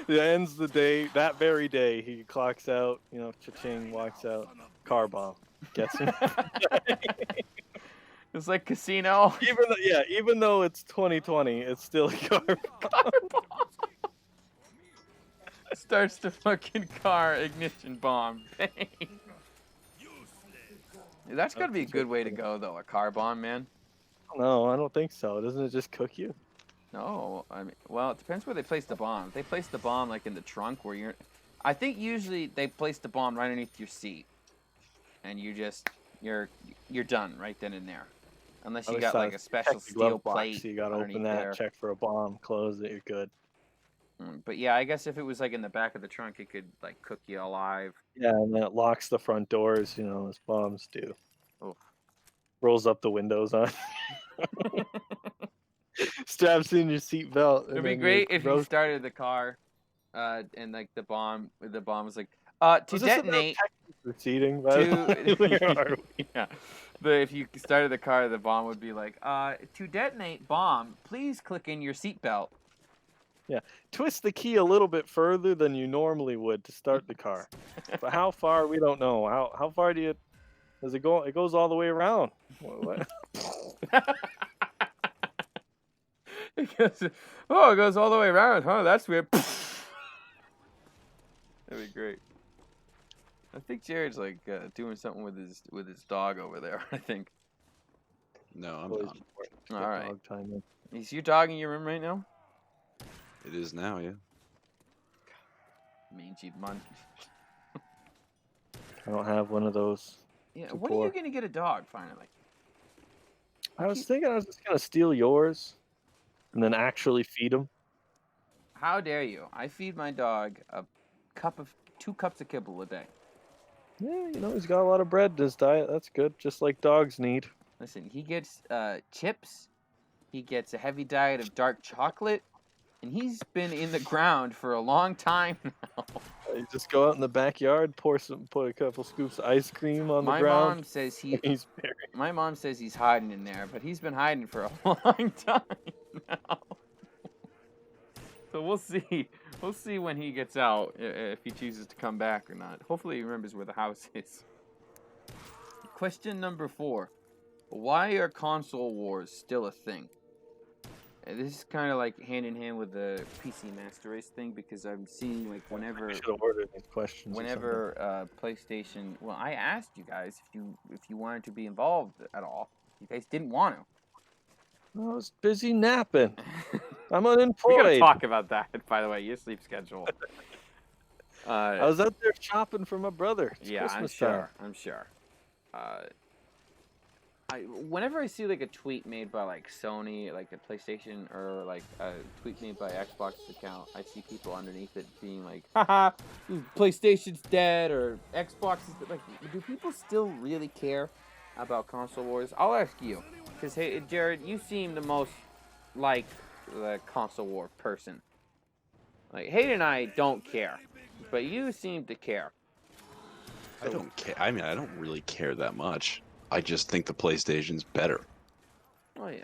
It ends the day. That very day, he clocks out. Cha-ching, walks out. Car bomb. Gets him. It's like Casino. Even though it's 2020, it's still a car bomb. Starts the fucking car ignition bomb. Bang. That's gotta be a good way to go, though. A car bomb, man. No, I don't think so. Doesn't it just cook you? No, I mean, well, it depends where they place the bomb. If they place the bomb like in the trunk, where you're, I think usually they place the bomb right underneath your seat, and you're done right then and there, unless you got like a special steel plate. So you gotta open that, there. check for a bomb, close it, you're good. But yeah, I guess if it was like in the back of the trunk, it could like cook you alive. Yeah, and then it locks the front doors, as bombs do. Oof. Rolls up the windows on. Straps in your seatbelt. It'd be great if you started the car, and like the bomb was like, to detonate. Proceeding, by the way. Where are we? Yeah. But if you started the car, the bomb would be like, to detonate bomb, please click in your seatbelt. Yeah, twist the key a little bit further than you normally would to start the car. But how far, we don't know. How far does it go? It goes all the way around. What? It goes all the way around, huh? That's weird. That'd be great. I think Jared's like doing something with his dog over there. I think. No, I'm Always not. important to All get right. dog time in. Is your dog in your room right now? It is now, yeah. Mangy monkey. I don't have one of those. Yeah. Too When are poor. you gonna get a dog finally? I was thinking I was just gonna steal yours, and then actually feed him. How dare you? I feed my dog 2 cups of kibble a day. Yeah, he's got a lot of bread in his diet. That's good, just like dogs need. Listen, he gets chips. He gets a heavy diet of dark chocolate. And he's been in the ground for a long time now. You just go out in the backyard, put a couple scoops of ice cream on the My ground. mom says He's buried. My mom says he's hiding in there, but he's been hiding for a long time now. So we'll see. We'll see when he gets out if he chooses to come back or not. Hopefully he remembers where the house is. Question number 4. Why are console wars still a thing? This is kind of like hand in hand with the PC Master Race thing, because I'm seeing like whenever I should have ordered these questions. PlayStation. Well, I asked you guys if you wanted to be involved at all. You guys didn't want to. I was busy napping. I'm We're gonna unemployed. talk about that, by the way. Your sleep schedule. I was out there shopping for my brother. It's Yeah, Christmas I'm time. sure. I'm sure. whenever I see like a tweet made by like Sony, like a PlayStation, or like a tweet made by Xbox's account, I see people underneath it being like, "Haha, PlayStation's dead," or "Xbox is dead." Like, do people still really care about console wars? I'll ask you, because hey, Jared, you seem the most like the console war person. Like Hayden and I don't care, but you seem to care. I don't care. I mean, I don't really care that much. I just think the PlayStation's better. Oh yeah.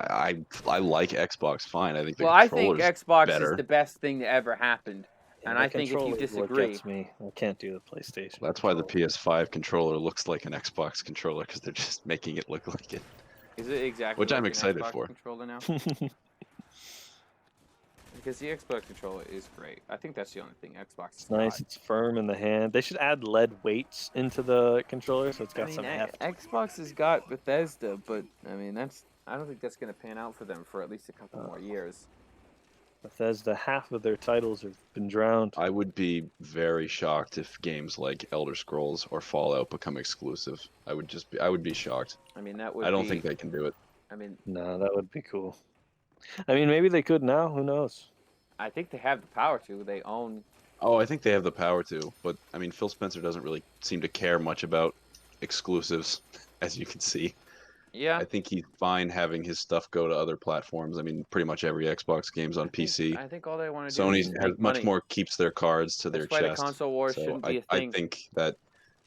I like Xbox fine. I think the Well, I think controller's Xbox better. is the best thing that ever happened, Yeah, and the I think if you controller is what disagree, gets me. I can't do the PlayStation. That's why the controller. PS5 controller looks like an Xbox controller because they're just making it look like it. is it exactly Which like I'm an excited Xbox for. controller now? Because the Xbox controller is great. I think that's the only thing Xbox It's is nice. not. It's firm in the hand. They should add lead weights into the controller so it's I got mean, some heft. Xbox has got Bethesda, but I mean I don't think that's gonna pan out for them for at least a couple more years. Bethesda, half of their titles have been drowned. I would be very shocked if games like Elder Scrolls or Fallout become exclusive. I would be shocked. I mean that would I don't be. think they can do it. I mean, No, that would be cool. I mean, maybe they could now. Who knows? I think they have the power to. They own. Oh, I think they have the power to, but I mean, Phil Spencer doesn't really seem to care much about exclusives, as you can see. Yeah. I think he's fine having his stuff go to other platforms. I mean, pretty much every Xbox game's on PC. I think all they want to do Sony is has make much money. more keeps their cards to their That's why the chest. console war So shouldn't be a I thing. think that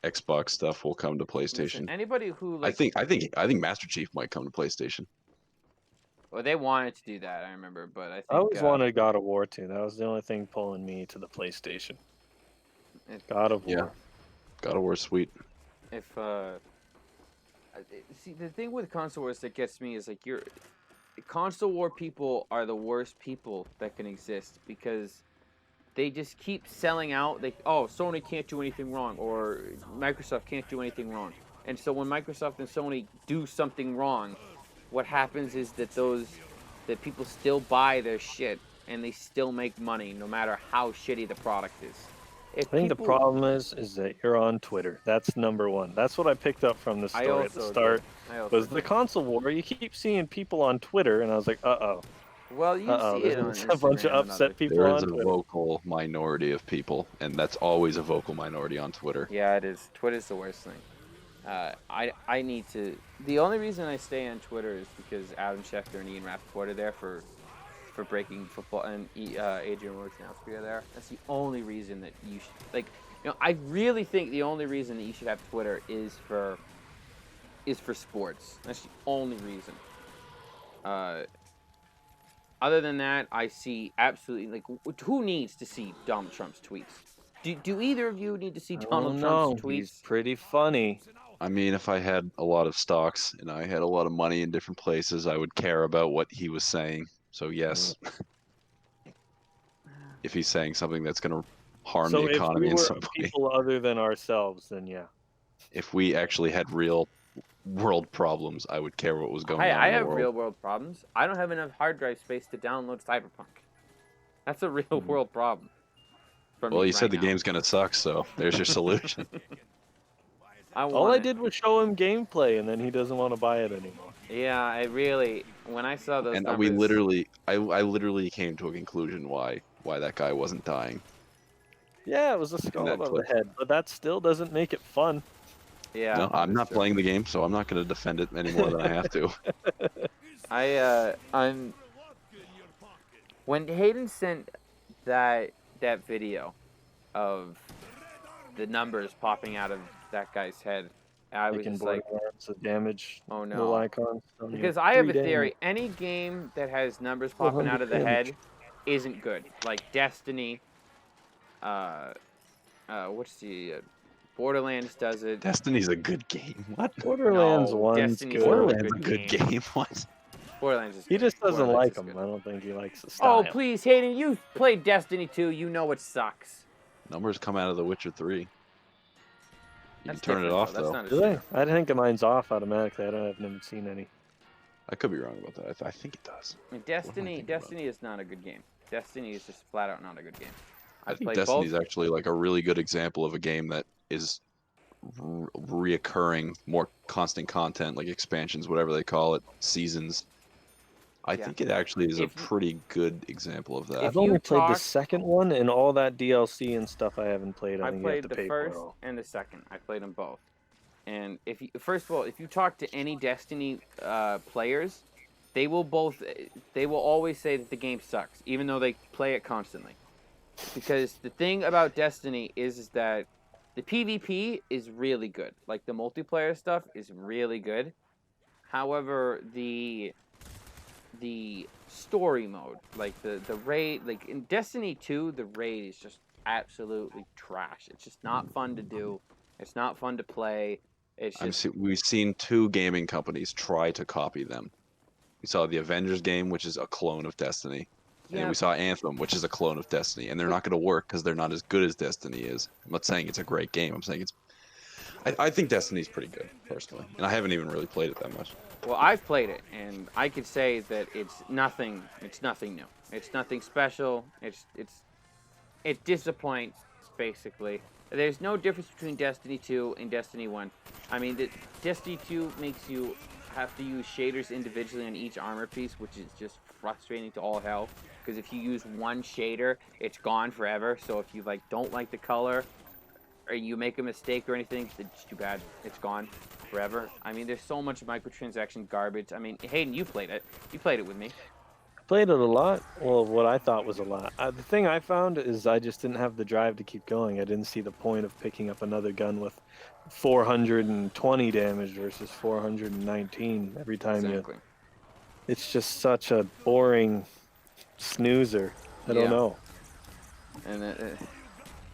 Xbox stuff will come to Listen, PlayStation. anybody who like, I think Master Chief might come to PlayStation. well, they wanted to do that. I remember, but I think I always wanted God of War too. That was the only thing pulling me to the PlayStation. God of War. Yeah. God of War sweet. if see the thing with console wars that gets me is like console war people are the worst people that can exist because they just keep selling out. Sony can't do anything wrong or Microsoft can't do anything wrong, and so when Microsoft and Sony do something wrong, what happens is that people still buy their shit and they still make money no matter how shitty the product is. I think the problem is that you're on Twitter. That's number one. That's what I picked up from the story at the start. Was the console war? You keep seeing people on Twitter, and I was like, uh-oh. Well, you see it on There's a bunch of Instagram and upset other- people There on is a Twitter. vocal minority of people, and that's always a vocal minority on Twitter. Yeah, it is. Twitter's the worst thing. I need to. The only reason I stay on Twitter is because Adam Schefter and Ian Rappaport are there for breaking football, and Adrian Wojnarowski are there. That's the only reason that you should I really think the only reason that you should have Twitter is for sports. That's the only reason. Other than that, I see absolutely who needs to see Donald Trump's tweets? Do either of you need to see Donald Trump's tweets? He's pretty funny. I mean, if I had a lot of stocks and I had a lot of money in different places, I would care about what he was saying. So yes, if he's saying something that's going to harm the economy in some way. So if we were people other than ourselves, then yeah. If we actually had real world problems, I would care what was going on I in the have world. real world problems. I don't have enough hard drive space to download Cyberpunk. That's a real world problem. Well, you said the game's going to suck, so there's your solution. All I did was show him gameplay, and then he doesn't want to buy it anymore. Yeah, when I saw those And numbers, I literally came to a conclusion why that guy wasn't dying. Yeah, it was a skull that above the clip. head, but that still doesn't make it fun. Yeah. No, I'm not playing the game, so I'm not going to defend it any more than I have to. I'm when Hayden sent that video of the numbers popping out of that guy's head, I was just like, the damage. oh no. Little icons. Because I have a theory. Any game that has numbers popping out of the head isn't good. Like Destiny. What's the Borderlands does it. Destiny's a good game. What? Borderlands 1's Destiny's good. Borderlands a good game. What? Borderlands is He good. just doesn't Borderlands like is him. good. I don't think he likes the style. Oh, please, Hayden, you played Destiny 2. You know it sucks. Numbers come out of The Witcher 3. You That's can turn it different, off, though. though. That's not a Do they? shooter. I think mine's off automatically. I've never seen any. I could be wrong about that. I think it does. I mean, What am I thinking about? Destiny is not a good game. Destiny is just flat out not a good game. I I've think played Destiny's both. actually like a really good example of a game that is reoccurring, more constant content, like expansions, whatever they call it, seasons. I Yeah. think it actually is a If you- pretty good example of that. If I've only you played the talk- second one, and all that DLC and stuff I haven't played. I I think you have played to the pay for it first all. and the second. I played them both. And if you, first of all, if you talk to any Destiny players, they will always say that the game sucks, even though they play it constantly. Because the thing about Destiny is that the PvP is really good. Like the multiplayer stuff is really good. However, the story mode, like the raid, like in Destiny 2, the raid is just absolutely trash. It's just not fun to do. It's not fun to play. It's just We've seen 2 gaming companies try to copy them. We saw the Avengers game, which is a clone of Destiny. And then yeah. we saw Anthem, which is a clone of Destiny, and they're not going to work because they're not as good as Destiny is. I'm not saying it's a great game. I'm saying I think Destiny's pretty good, personally, and I haven't even really played it that much. Well, I've played it, and I could say that it's nothing. It's nothing new. It's nothing special. It disappoints basically. There's no difference between Destiny 2 and Destiny 1. I mean, Destiny 2 makes you have to use shaders individually on each armor piece, which is just frustrating to all hell. Because if you use one shader, it's gone forever. So if you don't like the color, or you make a mistake or anything, it's too bad. It's gone forever. I mean, there's so much microtransaction garbage. I mean, Hayden, you played it. You played it with me. Played it a lot. Well, what I thought was a lot. The thing I found is I just didn't have the drive to keep going. I didn't see the point of picking up another gun with 420 damage versus 419 every time Exactly. It's just such a boring snoozer. I don't Yeah. know. And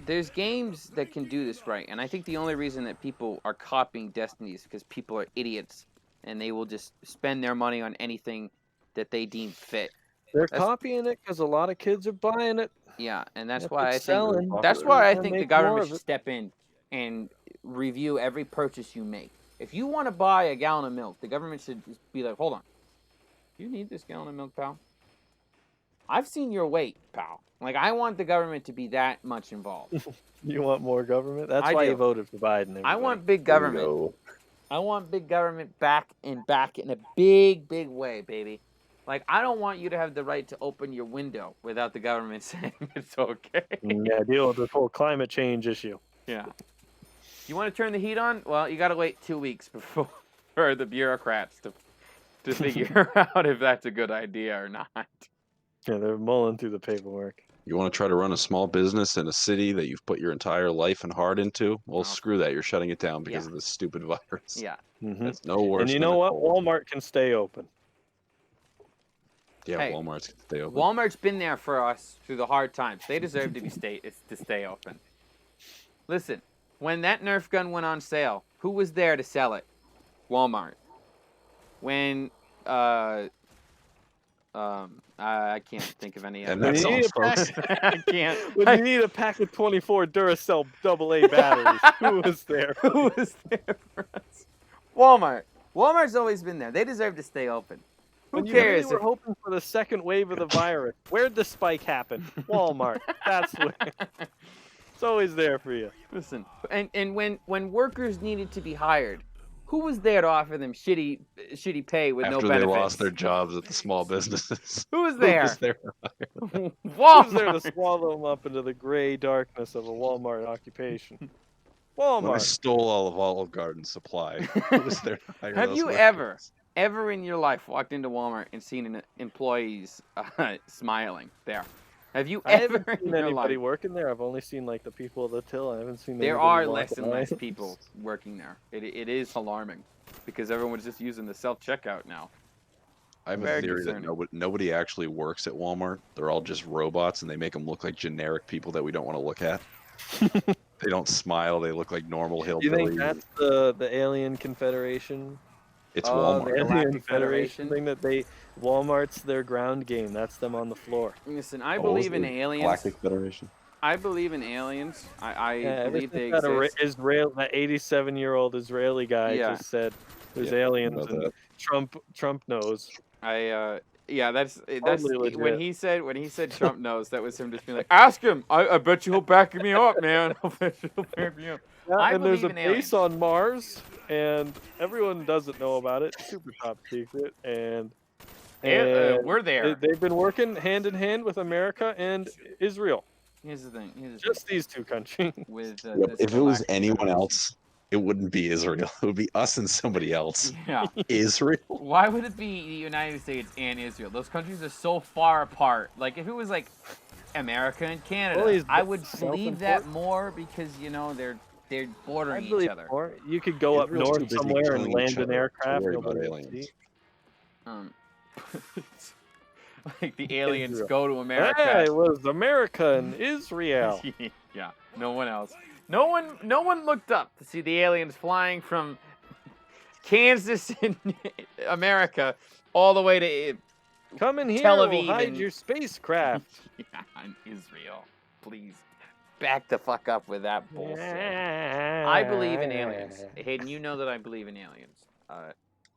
there's games that can do this right, and I think the only reason that people are copying Destiny is because people are idiots, and they will just spend their money on anything that they deem fit. They're That's- copying it because a lot of kids are buying it. Yeah, and that's If why I it's think selling, that's why I then think the make more government of should it. step in and review every purchase you make. If you want to buy a gallon of milk, the government should just be like, "Hold on, you need this gallon of milk, pal? I've seen your weight, pal." Like, I want the government to be that much involved. You want more government? That's I why do. you voted for Biden. I everybody. want big government. I want big government back in a big, big way, baby. Like, I don't want you to have the right to open your window without the government saying it's okay. Yeah, deal with this whole climate change issue. Yeah. You want to turn the heat on? Well, you got to wait 2 weeks before for the bureaucrats to figure out if that's a good idea or not. Yeah, they're mulling through the paperwork. You want to try to run a small business in a city that you've put your entire life and heart into? Well, Oh. screw that. You're shutting it down because Yeah. of this stupid virus. Yeah. Mm-hmm. That's no worse. And you than know a what? cold. Walmart can stay open. Yeah, Hey, Walmart's gonna stay open. Walmart's been there for us through the hard times. They deserve to stay open. Listen, when that Nerf gun went on sale, who was there to sell it? Walmart. When I can't think of any And other. that's You all, need a folks. I can't. When you need a pack of 24 Duracell AA batteries, who was there? Who was there for us? Walmart. Walmart's always been there. They deserve to stay open. Who When you really cares? were hoping for the second wave of the virus, where'd the spike happen? Walmart. That's where. It's always there for you. Listen, and when workers needed to be hired, who was there to offer them shitty pay with no After benefits? they lost their jobs at the small businesses. Who was Who there? was there? Walmart. Who's there to swallow them up into the gray darkness of a Walmart occupation? When I Walmart. stole all of Olive Garden's supply, who was there to hire Have those you workers? ever in your life walked into Walmart and seen an employees smiling there? Have you I ever haven't in seen your anybody life? working there. I've only seen like the people at the till. I haven't seen. There anybody are walking less and less by. people working there. It is alarming because everyone's just using the self checkout now. I have a Very theory that concerning. nobody actually works at Walmart. They're all just robots, and they make them look like generic people that we don't want to look at. They don't smile. They look like normal Do you think hillbillies. that's the Alien Confederation? It's Oh, Walmart. The Galactic Alien Federation? Federation thing that Walmart's their ground game. That's them on the floor. Listen, I Oh, believe in the aliens. Galactic Federation. I believe in aliens. I Yeah, ever believe they since that exist. that 87-year-old Israeli guy Yeah. just said there's Yeah, aliens about and that. Trump knows. I Yeah, that's Totally when legit. he said Trump knows. That was him just being like, ask him. I bet you he'll back me up, man. I bet you he'll back me up. Yeah, I and there's believe a in base aliens. on Mars, and everyone doesn't know about it. Super top secret, and We're there. they've been working hand in hand with America and Israel. Here's the thing. Just these two countries. With Yep. this If it was Galactic anyone Federation. else, it wouldn't be Israel. It would be us and somebody else. Yeah. Israel? Why would it be the United States and Israel? Those countries are so far apart. Like, if it was, like, America and Canada, Well, he's I would believe that self-important. more because, you know, they're I bordering each believe other. more. You could go up Israel's too north busy somewhere and killing land each an other to aircraft. worry about Nobody will aliens. see. Like the aliens Israel. go to America. Hey, it was America and Israel. Yeah, no one else. No one looked up to see the aliens flying from Kansas in America all the way to Come in here, Tel we'll Aviv hide and your spacecraft. in Israel. Please, back the fuck up with that bullshit. I believe in aliens. Hayden, you know that I believe in aliens.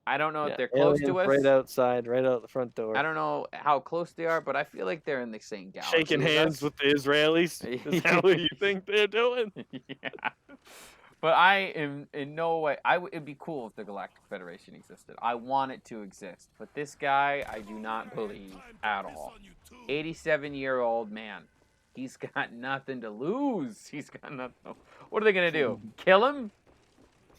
I don't know if they're close to us. Right outside, right out the front door. I don't know how close they are, but I feel like they're in the same galaxy. Shaking as hands us. with the Israelis. Is that what you think they're doing? Yeah. But I am in no way. It'd be cool if the Galactic Federation existed. I want it to exist. But this guy, I do not believe at all. 87-year-old man. He's got nothing to lose. He's got nothing. What are they gonna do? Kill him?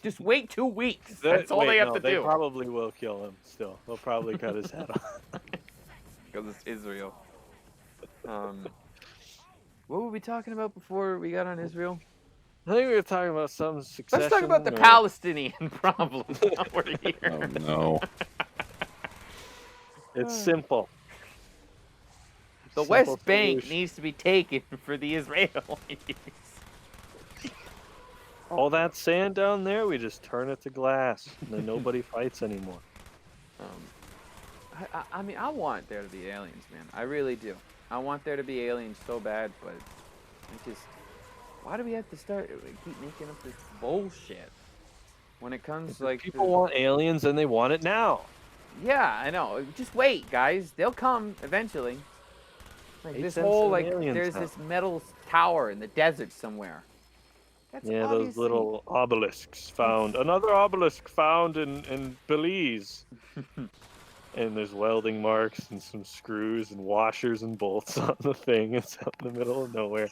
Just wait 2 weeks. That's all they have to They do. probably will kill him still. They'll probably cut his head off. Because it's Israel. What were we talking about before we got on Israel? I think we were talking about some succession. Let's talk about the or- Palestinian problem. While we're here. Oh no. It's simple. The Simple West Bank solution. needs to be taken for the Israelis. All that sand down there, we just turn it to glass, and then nobody fights anymore. I mean, I want there to be aliens, man. I really do. I want there to be aliens so bad, but I just... Why do we have to keep making up this bullshit? When it comes, If like... people want aliens, and they want it now. Yeah, I know. Just wait, guys. They'll come eventually. Like, 8 this cents whole, an like, alien there's town. this metal tower in the desert somewhere. That's Yeah, those obviously... little obelisks found. Another obelisk found in Belize. And there's welding marks and some screws and washers and bolts on the thing. It's out in the middle of nowhere.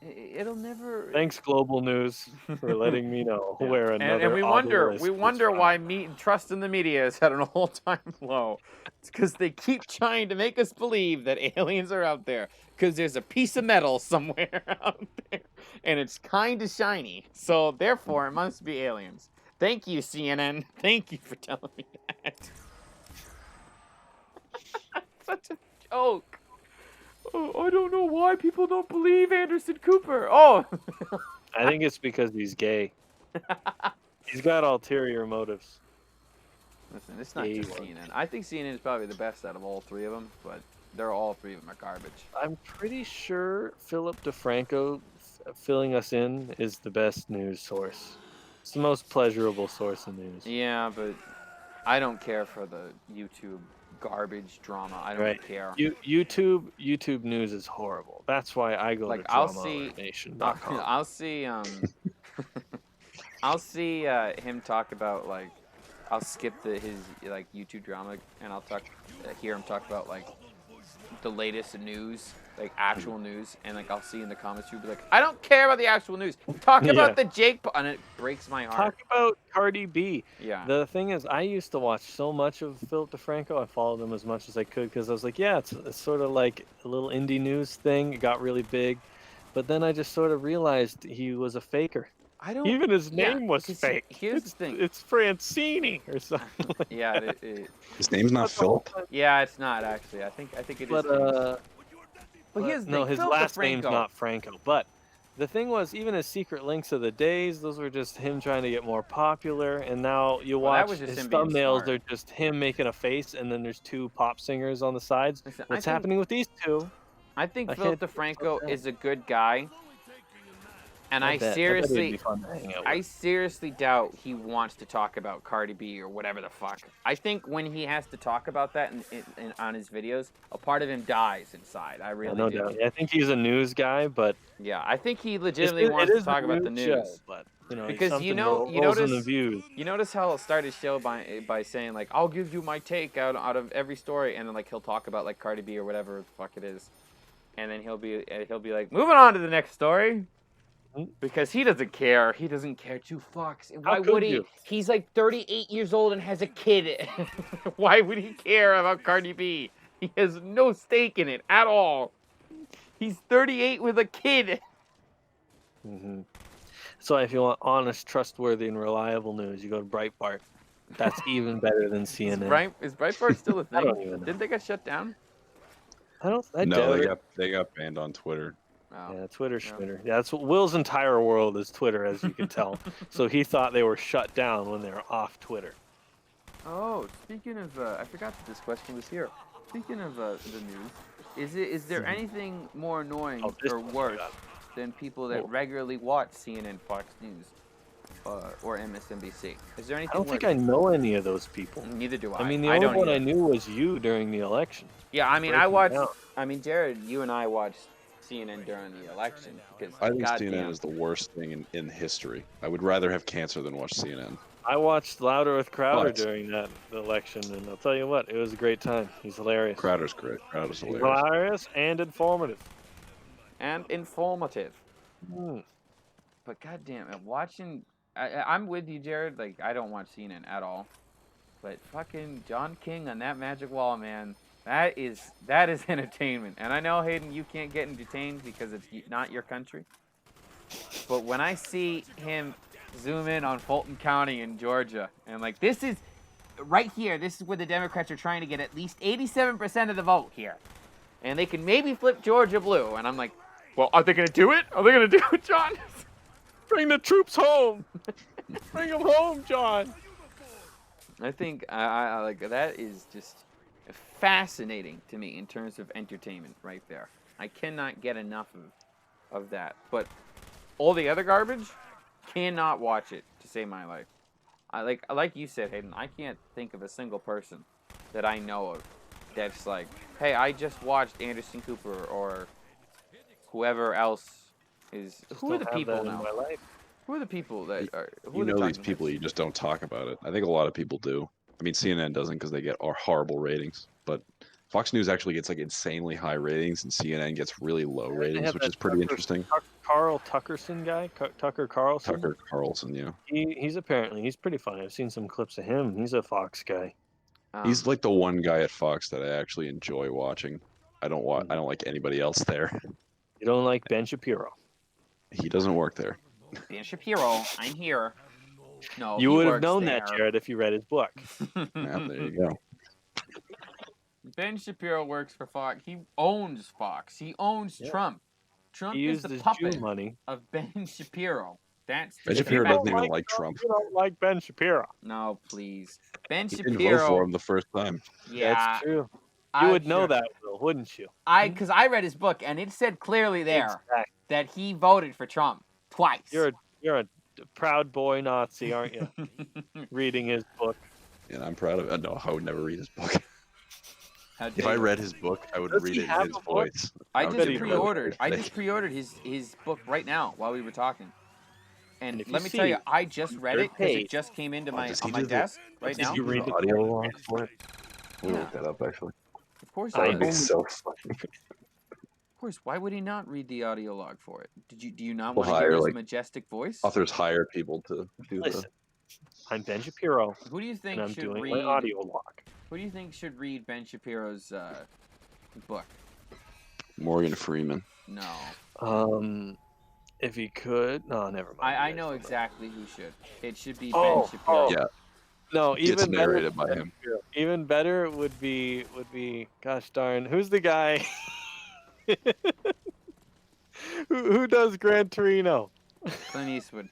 It'll never... Thanks, Global News, for letting me know Yeah. where another and we wonder obelisk was why found. trust in the media is at an all-time low. It's because they keep trying to make us believe that aliens are out there. Because there's a piece of metal somewhere out there, and it's kind of shiny. So therefore, it must be aliens. Thank you, CNN. Thank you for telling me that. Such a joke. Oh, I don't know why people don't believe Anderson Cooper. Oh. I think it's because he's gay. He's got ulterior motives. Listen, it's not Gay just one. CNN. I think CNN is probably the best out of all three of them, but all three of them are garbage. I'm pretty sure Philip DeFranco filling us in is the best news source. It's the most pleasurable source of news. Yeah, but I don't care for the YouTube garbage drama. I don't care. YouTube news is horrible. That's why I go Like, to I'll see dramanation.com. I'll see him talk about, like, I'll skip his like YouTube drama and I'll hear him talk about, like, the latest news, like actual news, and like I'll see in the comments you'll be like, I don't care about the actual news. Talk about the Jake Paul, and it breaks my heart. Talk about Cardi B. Yeah. The thing is, I used to watch so much of Philip DeFranco. I followed him as much as I could because I was like, yeah, it's sort of like a little indie news thing. It got really big, but then I just sort of realized he was a faker. I don't. Even his name was fake. Here's the thing. It's Francini or something. Yeah. His name's not Philip. Yeah, it's not actually. I think it is. But here's the thing. his Philip last DeFranco, name's not Franco. But the thing was, even his secret links of the days, those were just him trying to get more popular. And now you Well, that watch was just his him being thumbnails, smart. they're just him making a face, and then there's two pop singers on the sides. Listen, What's happening with these two? I think I Philip can't DeFranco that. is a good guy. And I I bet it'd be seriously, fun to hang out I with. seriously doubt he wants to talk about Cardi B or whatever the fuck. I think when he has to talk about that on his videos, a part of him dies inside. I Yeah, really no do. doubt. Yeah, I think he's a news guy, but Yeah, I think he it legitimately wants to is talk a about the news show. news. But Because something you rolls in the notice views. you notice how he'll start his show by saying like, I'll give you my take out of every story, and then like he'll talk about like Cardi B or whatever the fuck it is, and then he'll be like, moving on to the next story. Because he doesn't care. He doesn't care two fucks. And How why would could he? you? He's like 38 years old and has a kid. Why would he care about Cardi B? He has no stake in it at all. He's 38 with a kid. Hmm. So if you want honest, trustworthy, and reliable news, you go to Breitbart. That's even better than CNN. Is Breitbart still a I don't thing? even know. Didn't they get shut down? I No, doubt it. they got banned on Twitter. Oh. Yeah, Twitter, Yeah. Schmitter. Yeah, that's what Will's entire world is Twitter, as you can tell. So he thought they were shut down when they were off Twitter. Oh, speaking of, I forgot that this question was here. Speaking of the news, is there anything more annoying Oh, this or one worse forgot. than people that Oh. regularly watch CNN, Fox News, or MSNBC? Is there anything? I don't think worse? I know any of those people. Neither do I. I mean, the I only don't one I either. knew was you during the election. Yeah, I mean, I breaking watched. down. I mean, Jared, you and I watched CNN during the election because I think goddamn. CNN is the worst thing in history. I would rather have cancer than watch CNN. I watched Louder with Crowder But- during the election, and I'll tell you what, it was a great time. He's hilarious. Crowder's great. Crowder's He's hilarious. hilarious and informative. And informative. Hmm. But goddamn, watching. I'm with you, Jared. Like, I don't watch CNN at all. But fucking John King on that magic wall, man. That is entertainment. And I know, Hayden, you can't get entertained because it's not your country. But when I see him zoom in on Fulton County in Georgia, and like, this is right here. This is where the Democrats are trying to get at least 87% of the vote here, and they can maybe flip Georgia blue. And I'm like, well, are they gonna do it? Are they gonna do it, John? Bring the troops home. Bring them home, John. I think I like that is just fascinating to me in terms of entertainment right there. I cannot get enough of that. But all the other garbage, cannot watch it to save my life. I like you said, Hayden, I can't think of a single person that I know of that's like, hey, I just watched Anderson Cooper or whoever else is. Who are the people in now? my life. Who are the people that are? Who You are the know these talking people, heads? you just don't talk about it. I think a lot of people do. I mean, CNN doesn't because they get horrible ratings, but Fox News actually gets like insanely high ratings, and CNN gets really low They ratings, have which that is pretty interesting. Carl Tuckerson guy, Tucker Carlson. Tucker Carlson, yeah. He's pretty funny. I've seen some clips of him. He's a Fox guy. He's like the one guy at Fox that I actually enjoy watching. I don't Mhm. like anybody else there. You don't like Ben Shapiro. He doesn't work there. Ben Shapiro, I'm here. No, You he would have works known there. that, Jared, if you read his book. Yeah, there you go. Ben Shapiro works for Fox. He owns Fox. He owns Yeah. Trump. Trump He is used the his puppet Jew money. of Ben Shapiro. That's the Ben If you Shapiro don't doesn't even like Trump, Trump. You don't like Ben Shapiro. No, please. Ben He Shapiro. didn't vote for him the first time. Yeah, That's true. You I'm would know sure. that, Will, wouldn't you? Because I read his book and it said clearly there Exactly. that he voted for Trump twice. You're a proud boy Nazi, aren't you? Reading his book. And I'm proud of it. No, I would never read his book. How If dare I you. read his book, I would Does read he it in have his a book? voice. I would just give him a pre-ordered. I birthday. just pre-ordered his book right now while we were talking. And if you let me tell you, see I just read third it because page- it just came into does he on my do the- desk right did now. you read the audio log for it? We'll Yeah. look that up actually. Of course, I I That would be only- so funny. Of course. Why would he not read the audio log for it? Do you not We'll want to hear hire, his like, majestic voice? Authors hire people to do Listen, I'm Ben Shapiro, Who do you and think I'm should doing read? my audio log. Who do you think should read Ben Shapiro's book? Morgan Freeman. No, If he could, no, never mind. I You guys know don't exactly who should. It should be Oh, Ben Shapiro. Yeah. No, Gets even better. narrated by him. Even better would be gosh darn, who's the guy who does Gran Torino? Clint Eastwood.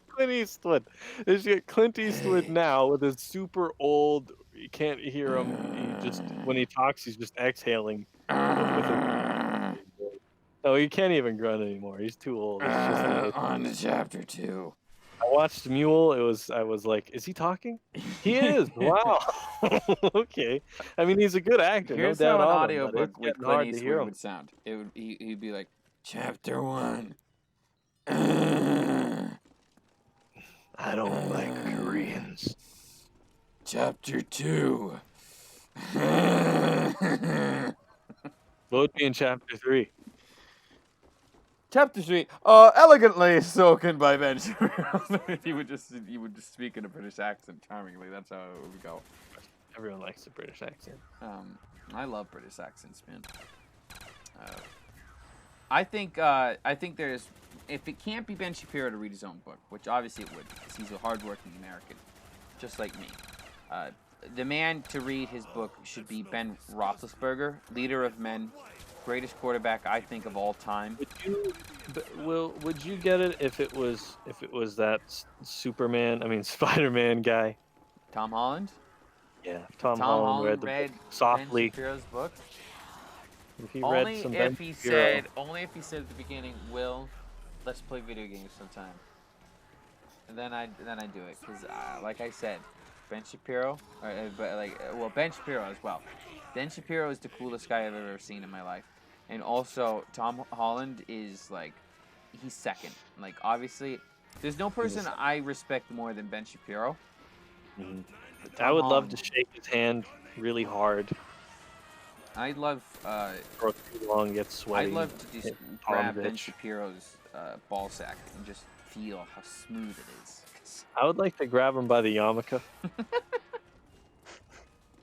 Clint Eastwood. They should get Clint Eastwood now with his super old. You can't hear him. He just when he talks, he's just exhaling. Oh, he can't even grunt anymore. He's too old. It's just On to chapter 2. I watched Mule. I was like, is he talking? He is. Wow. Okay. I mean, he's a good actor, Here's no doubt how an on him, but audiobook it's with getting Clint hard to hear Eastwood him. would sound. He'd be like, chapter 1. I don't like Koreans. Chapter 2. What would be in chapter 3? Chapter 3. Elegantly spoken by Ben Shapiro. he would just speak in a British accent charmingly. That's how it would go. Everyone likes the British accent. I love British accents, man. I think there's, if it can't be Ben Shapiro to read his own book, which obviously it would, because he's a hardworking American, just like me. The man to read his book should be Ben Roethlisberger, leader of men, greatest quarterback I think of all time. Would you get it if it was that Spider-Man guy? Tom Holland. Yeah, if Tom Holland read the book softly. Ben Shapiro's book. If he read some Ben Shapiro. Only if he said at the beginning, "Will, let's play video games sometime." And then I do it, because like I said, Ben Shapiro, Ben Shapiro as well. Ben Shapiro is the coolest guy I've ever seen in my life, and also Tom Holland is like, he's second. Like, obviously, there's no person I respect more than Ben Shapiro. Mm-hmm. I would love to shake his hand really hard. I'd love for too long, get sweaty. I'd love to just grab Ben Shapiro's ball sack and just feel how smooth it is. I would like to grab him by the yarmulke.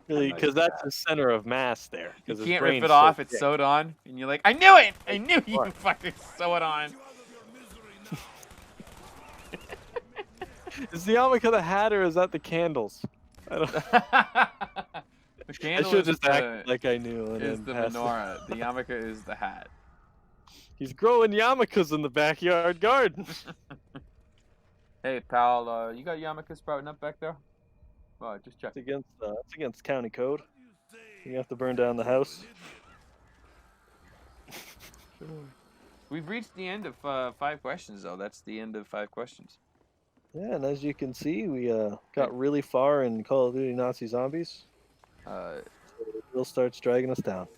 Really, because that's the center of mass there. You can't rip it off, it's sewed on, and you're like, I knew it! I knew you fucking sew it on. Is the yarmulke the hat, or is that the candles? I don't know. The candle I should just act like I knew. And is the menorah. The yarmulke is the hat. He's growing yarmulkes in the backyard garden. Hey, pal, you got yarmulkes sprouting up back there? Oh, just check. It's against county code. You have to burn down the house. We've reached the end of 5 questions, though. That's the end of 5 questions. Yeah, and as you can see, we got really far in Call of Duty Nazi Zombies. So Will starts dragging us down.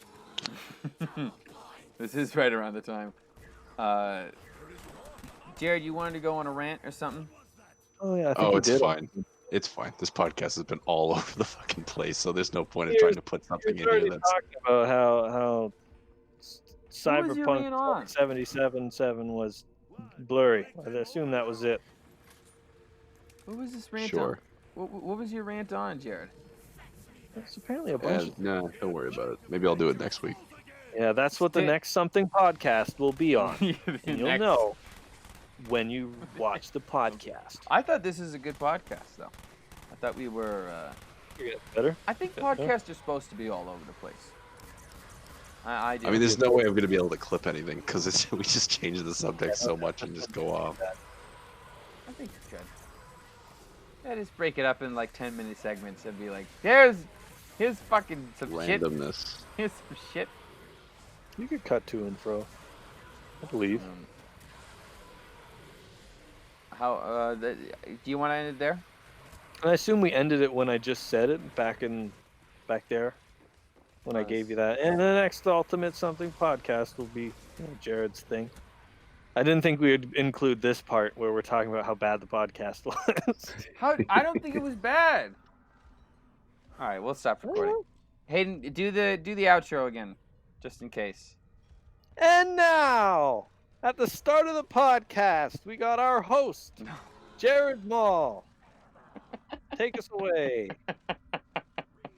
This is right around the time. Jared, you wanted to go on a rant or something? Oh yeah, I think it's fine. It's fine. This podcast has been all over the fucking place, so there's no point in trying to put something in here that's talking about how Cyberpunk 77 was blurry. I assume that was it. What was this rant on? What was your rant on, Jared? It's apparently a bunch. No, don't worry about it. Maybe I'll do it next week. Yeah, that's what the next something podcast will be on. And you'll know when you watch the podcast. I thought this is a good podcast, though. I thought we were... better? I think podcasts are supposed to be all over the place. I do. I mean, there's no way I'm going to be able to clip anything, because we just change the subject so much and just go off. I think it's good. Yeah, just break it up in like 10-minute segments and be like, here's fucking some randomness. Shit. Here's some shit. You could cut to and fro, I believe. Do you want to end it there? I assume we ended it when I just said it back there, when I gave you that. And the next Ultimate Something podcast will be Jared's thing. I didn't think we would include this part where we're talking about how bad the podcast was. I don't think it was bad. All right, we'll stop recording. Hayden, do the outro again, just in case. And now, at the start of the podcast, we got our host, Jared Mall. Take us away.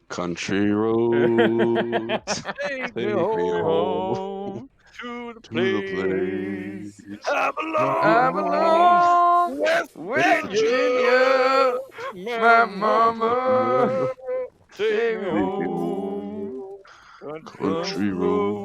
Country roads, take me home to the place. I belong West Virginia, my mama. Take me home, country roads.